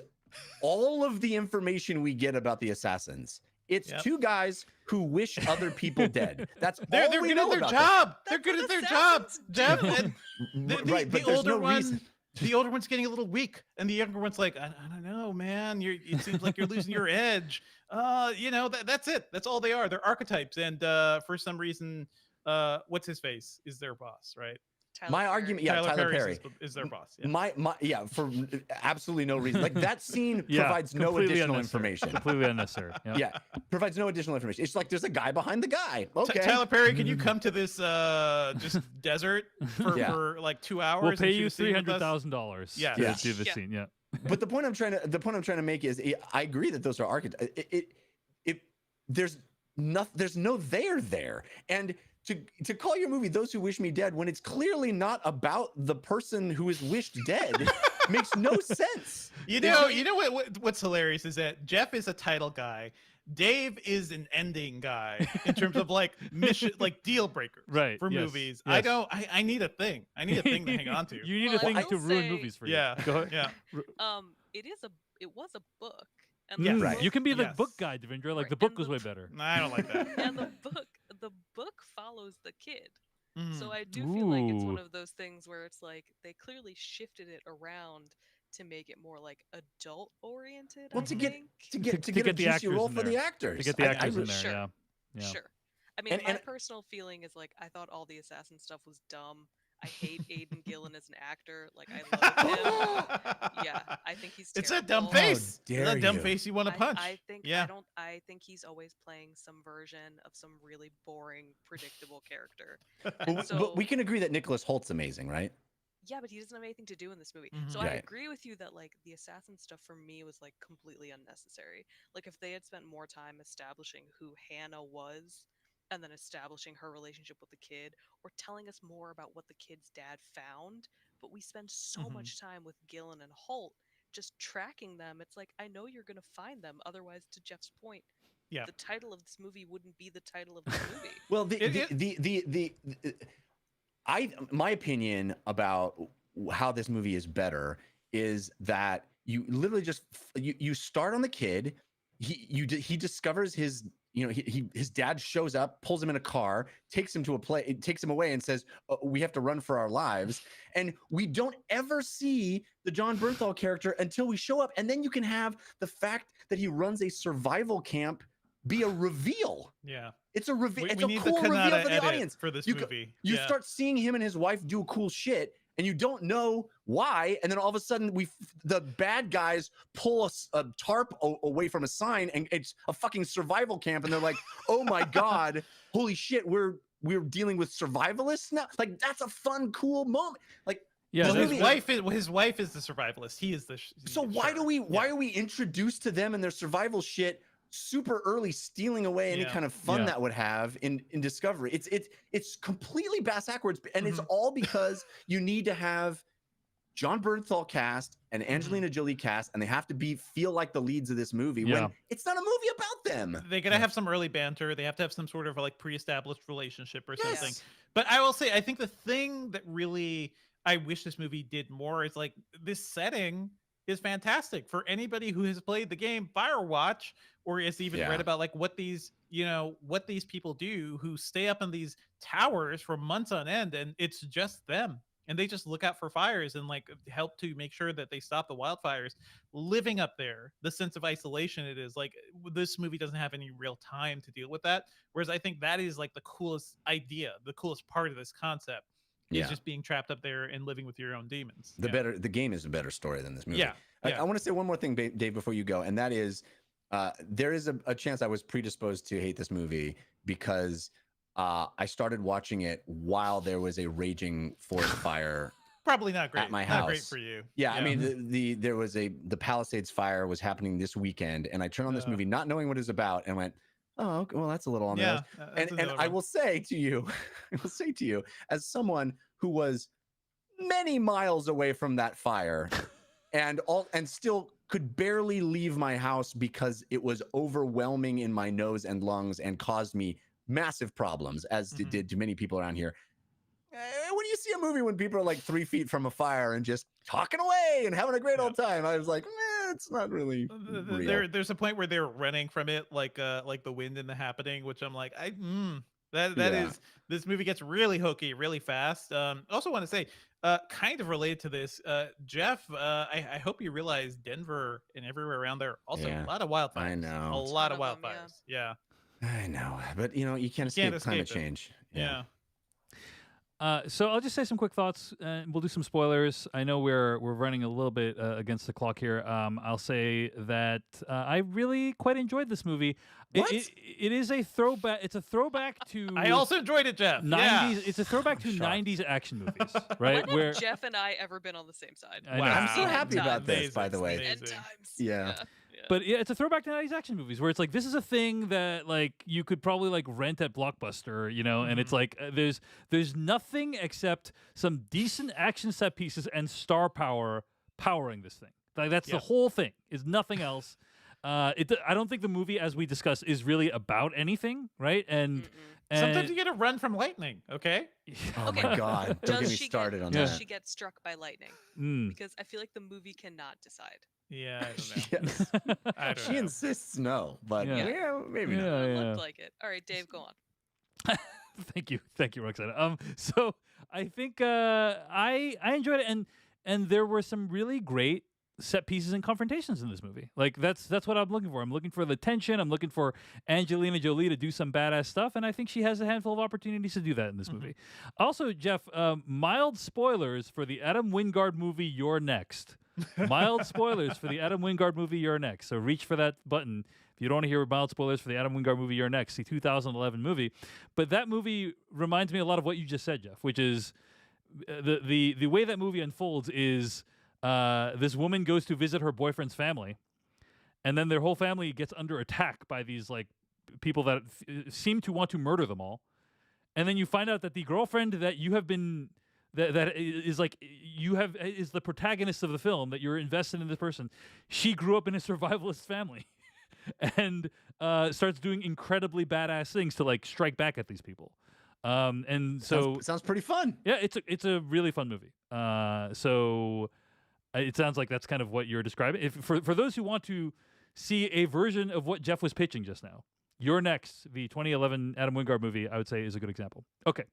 all of the information we get about the assassins. It's two guys who wish other people dead. That's they're all we good know at their about job. That's They're good what at their job, assassins Jeff. do. And right, but the there's older no one, reason. the older one's getting a little weak, and the younger one's like, I don't know, man. It seems like you're losing your edge. That's it. That's all they are. They're archetypes, and for some reason, what's his face is their boss, right? my Perry. argument, yeah, Tyler Perry is their boss. Yeah. My for absolutely no reason. Like that scene provides no completely additional unnecessary. information. Completely unnecessary. Yeah. Yeah, provides no additional information. It's like there's a guy behind the guy. Okay, Tyler Perry, can you come to this just desert for like 2 hours? We'll pay and you shoot a scene with us? $300,000 Yeah. to Yeah. do the scene. Yeah. But the point I'm trying to make is I agree that those are archetypes. There's no there, and to call your movie "Those Who Wish Me Dead" when it's clearly not about the person who is wished dead makes no sense. You know what's hilarious is that Jeff is a title guy. Dave is an ending guy in terms of like mission, like deal breakers for movies. Yes. I need a thing. I need a thing to hang on to. You need a thing to ruin movies for you. Yeah. Go ahead. Yeah. It was a book. And Yeah. the Right. book- You can be the book guy, Devendra. Like Right, the book and was the- way better. I don't like that. And the book follows the kid. Mm. So I do feel like it's one Ooh. of those things where it's like they clearly shifted it around to make it more like adult oriented. Well, I to get think. to get To a get the juicy actors role in for the there. actors. To get the actors in there. Sure. Yeah. Sure. I mean, And- my and- personal feeling is like I thought all the assassin stuff was dumb. I hate Aidan Gillen as an actor. Like I love him. Yeah, I think he's It's terrible. a dumb face. dare It's a dumb you. face you want to punch. I think Yeah. I think he's always playing some version of some really boring, predictable character. But we can agree that Nicholas Holt's amazing, right? Yeah, but he doesn't have anything to do in this movie. Mhm. So I Right. agree with you that like the assassin stuff for me was like completely unnecessary. Like if they had spent more time establishing who Hannah was and then establishing her relationship with the kid or telling us more about what the kid's dad found, but we spend so Mhm. much time with Gillen and Holt just tracking them. It's like I know you're going to find them, otherwise to Jeff's point, Yeah. the title of this movie wouldn't be the title of the movie. Well, my opinion about how this movie is better is that you literally just you start on the kid. He discovers his his dad shows up, pulls him in a car, takes him away, and says we have to run for our lives. And we don't ever see the John Bernthal character until we show up, and then you can have the fact that he runs a survival camp be a reveal. Yeah. It's a reveal. We It's a need cool the reveal Kanata for the edit audience. for this You movie. You Yeah. start seeing him and his wife do cool shit, and you don't know why. And then all of a sudden, the bad guys pull a tarp away from a sign, and it's a fucking survival camp. And they're like, "Oh my god, holy shit, we're dealing with survivalists now." Like that's a fun, cool moment. Like Yeah. Well, this his movie- his wife is the survivalist. He is the. So why are we introduced to them and their survival shit super early, stealing away any Yeah. kind of fun Yeah. that would have in Discovery? It's completely backwards, and it's all because you need to have John Bernthal cast and Angelina Jolie cast, and they have to feel like the leads of this movie when it's not a movie about them. They gotta have some early banter. They have to have some sort of like pre-established relationship or Yes. something. But I will say, I think the thing that really I wish this movie did more is like this setting is fantastic for anybody who has played the game Firewatch or has even read about like what these people do who stay up in these towers for months on end, and it's just them. And they just look out for fires and like help to make sure that they stop the wildfires. Living up there, the sense of isolation it is, like this movie doesn't have any real time to deal with that. Whereas I think that is like the coolest idea, the coolest part of this concept is just being trapped up there and living with your own demons. The game is a better story than this movie. Yeah. I want to say one more thing, Dave, before you go, and that is there is a chance I was predisposed to hate this movie because I started watching it while there was a raging forest fire. Probably not great At my Not great house. for you. Yeah, I mean there was the Palisades fire was happening this weekend, and I turned on this movie not knowing what it was about, and went, "Oh, okay, well that's a little on the nose." And I will say to you, as someone who was many miles away from that fire, and still could barely leave my house because it was overwhelming in my nose and lungs and caused me massive problems, as it did to many people around here. When you see a movie when people are like 3 feet from a fire and just talking away and having a great old time, I was like, it's not really real. There's a point where they're running from it, like the wind and the happening, which I'm like, this movie gets really hooky really fast. Also want to say, kind of related to this, Jeff, I hope you realize Denver and everywhere around there also a lot of wildfires. I know. A lot of Ton of them, wildfires. Yeah. I know, but you can't escape climate change. Yeah. So I'll just say some quick thoughts, and we'll do some spoilers. I know we're running a little bit against the clock here. I'll say that I really quite enjoyed this movie. What? It is a throwback. It's a throwback to I also enjoyed it, Jeff. 90s. Yeah. It's a throwback to Shocked. 90s action movies, right? When have Jeff and I ever been on the same side? I know. I'm so Wow. happy about this, Amazing. by the way. Amazing. End times. Yeah. But yeah, it's a throwback to 90s action movies where it's like this is a thing that like you could probably like rent at Blockbuster, you know, and it's like there's nothing except some decent action set pieces and star power powering this thing. Like that's the whole thing. Is nothing else. I don't think the movie, as we discussed, is really about anything, right? And Sometimes you get a run from lightning, okay? Oh Okay. my God! Don't get me Does she started on Does that. she get struck by lightning? Mm. Because I feel like the movie cannot decide. Yeah, I don't know. Yes. I don't She know. insists no, but Yeah. yeah, maybe not. Yeah, It yeah. looked like it. All right, Dave, go on. Thank you, Roxana. So I think I enjoyed it, and there were some really great set pieces and confrontations in this movie. Like that's what I'm looking for. I'm looking for the tension. I'm looking for Angelina Jolie to do some badass stuff, and I think she has a handful of opportunities to do that in this movie. Also, Jeff, mild spoilers for the Adam Wingard movie You're Next. Mild spoilers for the Adam Wingard movie You're Next. So reach for that button if you don't want to hear mild spoilers for the Adam Wingard movie You're Next, the 2011 movie. But that movie reminds me a lot of what you just said, Jeff, which is the way that movie unfolds is this woman goes to visit her boyfriend's family, and then their whole family gets under attack by these like people that seem to want to murder them all. And then you find out that the girlfriend that you have been that is like is the protagonist of the film, that you're invested in this person. She grew up in a survivalist family and starts doing incredibly badass things to like strike back at these people. And so Sounds pretty fun. yeah, it's a really fun movie. So it sounds like that's kind of what you're describing. If for those who want to see a version of what Jeff was pitching just now, You're Next, the 2011 Adam Wingard movie, I would say is a good example. Okay.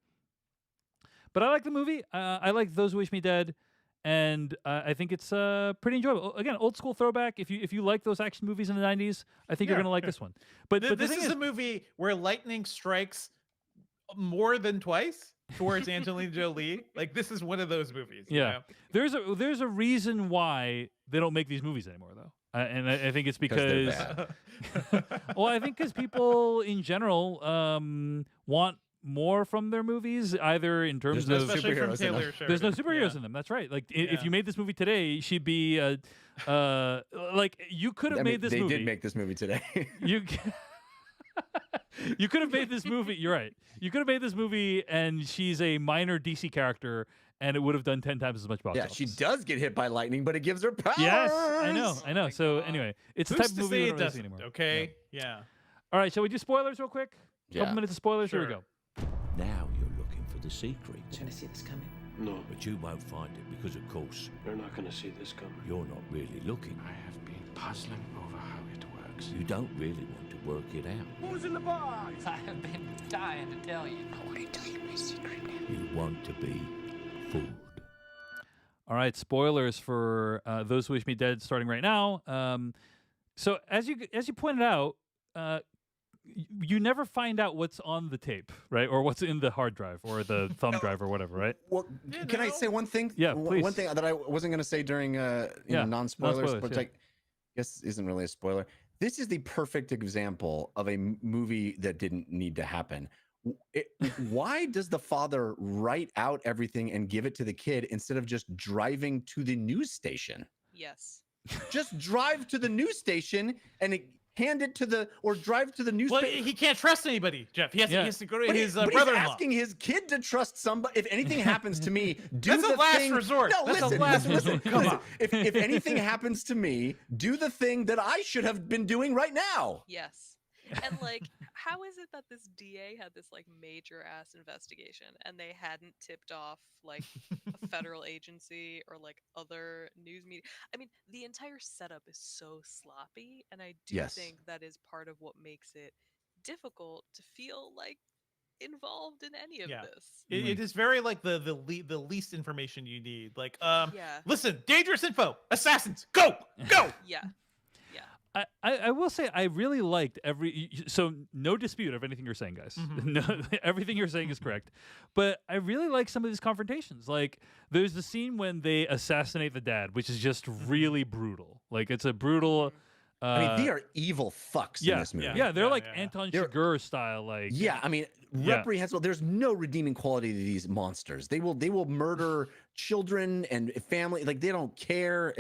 But I like the movie. I like Those Who Wish Me Dead, and I think it's pretty enjoyable. Again, old school throwback. If you like those action movies in the 90s, I think you're gonna like this one. But the This thing is a movie where lightning strikes more than twice towards Angelina Jolie. Like this is one of those movies. you yeah, know? there's a reason why they don't make these movies anymore, though. And I think it's they're because bad. well, I think because people in general want more from their movies, either in terms There's of no Especially from superheroes in Taylor them. there's no Sheridan. superheroes Yeah. in them. That's right. Like Yeah. if you made this movie today, she'd be like you could have I mean, made this they movie. did make this movie today. You you could have made this movie. You're right. You could have made this movie, and she's a minor DC character, and it would have done 10 times as much box Yeah, office. she does get hit by lightning, but it gives her powers. Yes, I know. Oh my So God. anyway, it's the Who's type of to movie say we it don't really see doesn't? anymore. Okay. Yeah. All right, shall we do spoilers real quick? Yeah. Couple minutes of spoilers. Here we Sure. go. Now you're looking for the secret. You're gonna see this coming. No. But you won't find it because, of course, You're not gonna see this coming. you're not really looking. I have been puzzling over how it works. You don't really want to work it out. Who's in the box? I have been dying to tell you. I want to tell you my secret. You want to be fooled. All right, spoilers for Those Who Wish Me Dead starting right now. So as you pointed out, you never find out what's on the tape, right, or what's in the hard drive or the thumb drive or whatever, right? Well, You can I know? say one thing? Yeah, One please. thing that I wasn't going to say during Yeah, non-spoilers, non-spoilers, but yeah. I guess isn't really a spoiler. This is the perfect example of a movie that didn't need to happen. Why does the father write out everything and give it to the kid instead of just driving to the news station? Yes. Just drive to the news station and hand it to the, or drive to the Well, newspaper. he can't trust anybody, Jeff. He has to go to But, his but he's brother-in-law. asking his kid to trust somebody. If anything happens to me, do That's the a last thing. resort. No, That's a listen, last listen, resort. listen, Come listen. on. If anything happens to me, do the thing that I should have been doing right now. Yes. And like, how is it that this DA had this like major ass investigation and they hadn't tipped off like a federal agency or like other news media? I mean, the entire setup is so sloppy, and I do Yes. think that is part of what makes it difficult to feel like involved in any of Yeah. this. It is very like the least information you need. Like, Yeah. listen, dangerous info, assassins, go. Yeah. I will say I really liked so no dispute of anything you're saying, guys. No, everything you're saying is correct, but I really like some of these confrontations. Like there's the scene when they assassinate the dad, which is just really brutal. Like it's a brutal. I mean, they are evil fucks in this movie. Yeah, they're like Anton They're- Chigurh style. Like I mean, reprehensible. There's no redeeming quality to these monsters. They will murder children and family. Like they don't care.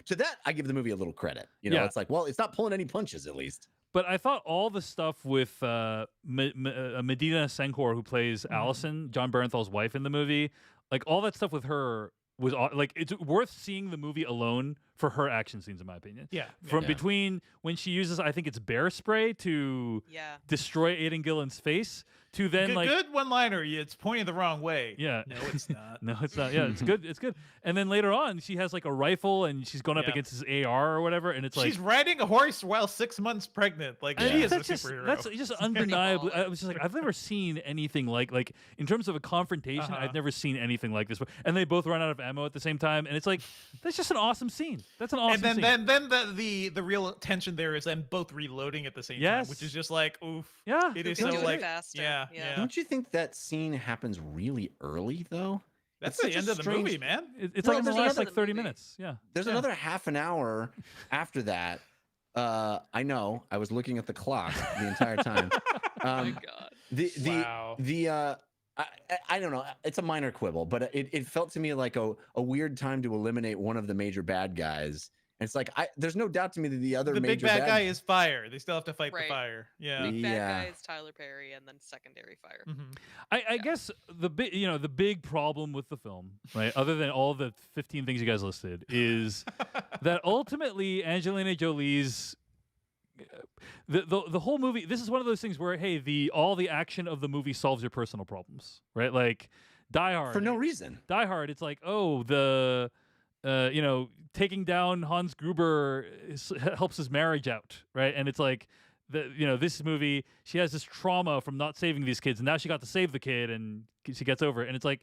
To that, I give the movie a little credit. You know, it's like, well, it's not pulling any punches at least. But I thought all the stuff with Medina Senkor, who plays Allison, John Bernthal's wife in the movie, like all that stuff with her was like it's worth seeing the movie alone for her action scenes, in my opinion. From between when she uses, I think it's bear spray to destroy Aidan Gillen's face, to then good one-liner. It's pointing the wrong way. Yeah, no, it's not. No, it's not. Yeah, it's good. It's good. And then later on, she has like a rifle and she's going up against his AR or whatever, and it's like she's riding a horse while 6 months pregnant. Like she is a superhero. That's just undeniably. I was just like, I've never seen anything like in terms of a confrontation. I've never seen anything like this. And they both run out of ammo at the same time, and it's like that's just an awesome scene. That's an awesome scene. And then the real tension there is them both reloading at the same time, which is just like oof. Yeah, it is so like faster. Yeah. Don't you think that scene happens really early though? That's the end of the movie, man. It's like in the last like 30 minutes. Yeah. There's another half an hour after that. I know. I was looking at the clock the entire time. Oh my God. I don't know. It's a minor quibble, but it felt to me like a weird time to eliminate one of the major bad guys. And it's like there's no doubt to me that the big bad guy is fire. They still have to fight the fire. Yeah. Big bad guy is Tyler Perry, and then secondary fire. I guess the big problem with the film, right, other than all the 15 things you guys listed, is that ultimately Angelina Jolie's the whole movie. This is one of those things where all the action of the movie solves your personal problems, right? Like Die Hard for no reason. Die Hard, it's like taking down Hans Gruber helps his marriage out, right? And it's like this movie, she has this trauma from not saving these kids, and now she got to save the kid, and she gets over it. And it's like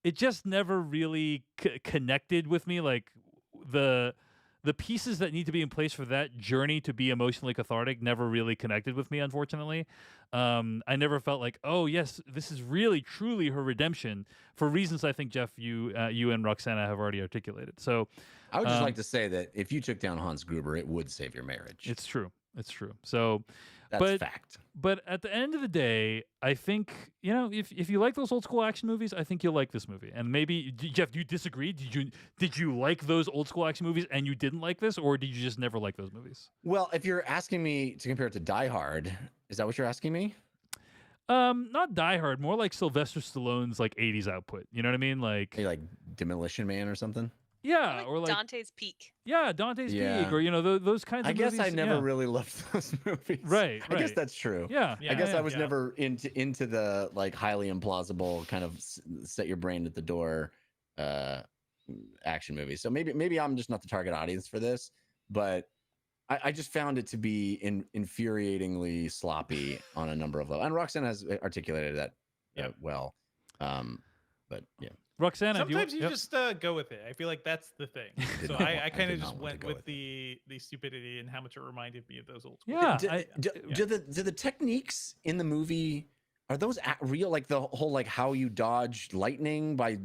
it just never really connected with me. Like the pieces that need to be in place for that journey to be emotionally cathartic never really connected with me, unfortunately. I never felt like, oh yes, this is really truly her redemption, for reasons I think, Jeff, you and Roxana have already articulated. So I would just like to say that if you took down Hans Gruber, it would save your marriage. It's true. So that's fact. But at the end of the day, I think, if you like those old school action movies, I think you'll like this movie. And maybe, Jeff, do you disagree? Did you like those old school action movies and you didn't like this, or did you just never like those movies? Well, if you're asking me to compare it to Die Hard, is that what you're asking me? Not Die Hard, more like Sylvester Stallone's like 80s output. You know what I mean? Like Demolition Man or something? Yeah, or like Dante's Peak. Yeah, Dante's Peak, or those kinds of movies. I guess I never really loved those movies. Right. I guess that's true. Yeah. I guess I was never into the like highly implausible kind of set your brain at the door action movies. So maybe I'm just not the target audience for this, but I just found it to be infuriatingly sloppy on a number of levels. And Roxanne has articulated that well. But yeah. Roxana, sometimes you just go with it. I feel like that's the thing. So I kind of just went with the stupidity and how much it reminded me of those old school. Yeah. Do the techniques in the movie, are those real? Like the whole like how you dodge lightning by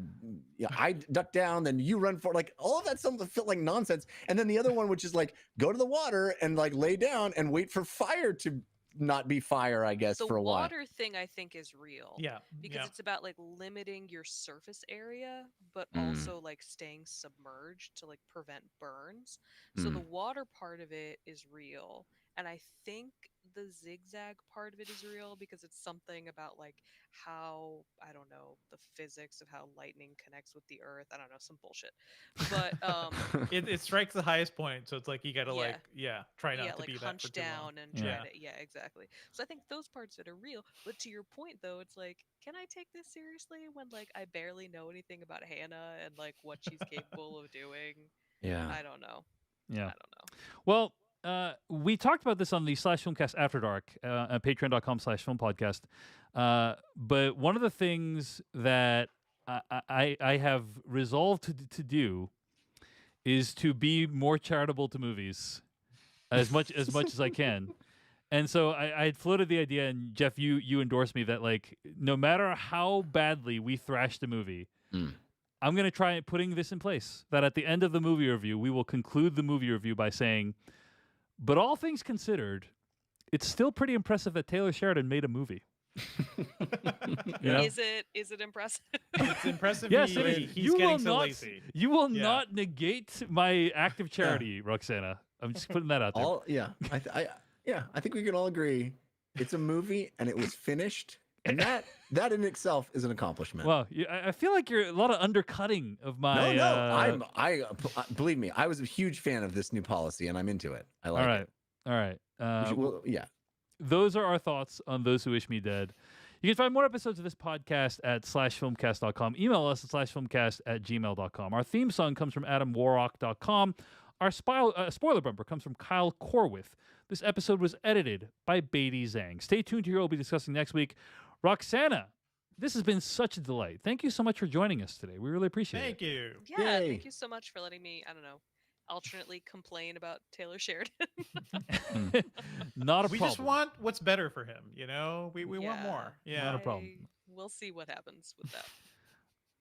I duck down, then you run for, like all of that something felt like nonsense. And then the other one, which is like go to the water and like lay down and wait for fire to not be fire, I guess, for a while. The water thing I think is real. Yeah. Because it's about like limiting your surface area, but also like staying submerged to like prevent burns. So the water part of it is real. And I think the zigzag part of it is real because it's something about like how, I don't know, the physics of how lightning connects with the earth. I don't know, some bullshit. But it strikes the highest point, so it's like you gotta try not to like be that hunch for too down long. and try to exactly. So I think those parts that are real. But to your point though, it's like, can I take this seriously when like I barely know anything about Hannah and like what she's capable of doing? Yeah. I don't know. Yeah. I don't know. Well, we talked about this on the /Filmcast After Dark at patreon.com/filmpodcast. But one of the things that I have resolved to do is to be more charitable to movies as much as I can. And so I had floated the idea, and Jeff, you endorsed me that like no matter how badly we thrash the movie, I'm going to try putting this in place. That at the end of the movie review, we will conclude the movie review by saying, but all things considered, it's still pretty impressive that Taylor Sheridan made a movie. You know? Is it impressive? It's impressive. Yes, he's you getting will so not. lazy. You will not negate my act of charity, Roxana. I'm just putting that out there. I think we can all agree it's a movie and it was finished, and that in itself is an accomplishment. Well, I feel like you're a lot of undercutting of my. I believe me, I was a huge fan of this new policy, and I'm into it. I like it. All right. Yeah. Those are our thoughts on Those Who Wish Me Dead. You can find more episodes of this podcast at /filmcast.com. Email us at /filmcast@gmail.com. Our theme song comes from adamwarrock.com. Our spoiler bumper comes from Kyle Corwith. This episode was edited by Beatty Zhang. Stay tuned to hear what we'll be discussing next week. Roxana, this has been such a delight. Thank you so much for joining us today. We really appreciate it. Thank you. Yeah, Yay. thank you so much for letting me, alternately complain about Taylor Sheridan. Not a We problem. just want what's better for him, you know? We want Yeah. more. Yeah. Not a problem. We'll see what happens with that.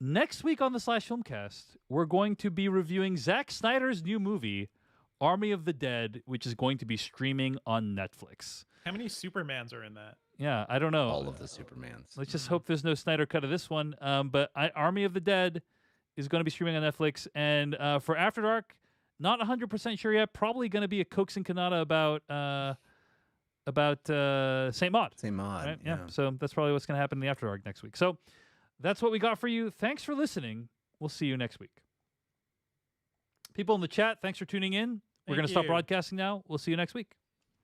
Next week on the /Filmcast, we're going to be reviewing Zack Snyder's new movie, Army of the Dead, which is going to be streaming on Netflix. How many Supermans are in that? Yeah, I don't know. All of the Supermans. Let's just hope there's no Snyder cut of this one. But Army of the Dead is going to be streaming on Netflix. And for After Dark, not 100% sure yet. Probably going to be a Coax and Kanata about St. Maud. St. Maud. Right? Yeah. So that's probably what's going to happen in the After Dark next week. So that's what we got for you. Thanks for listening. We'll see you next week. People in the chat, thanks for tuning in. We're going to stop you. broadcasting now. We'll see you next week.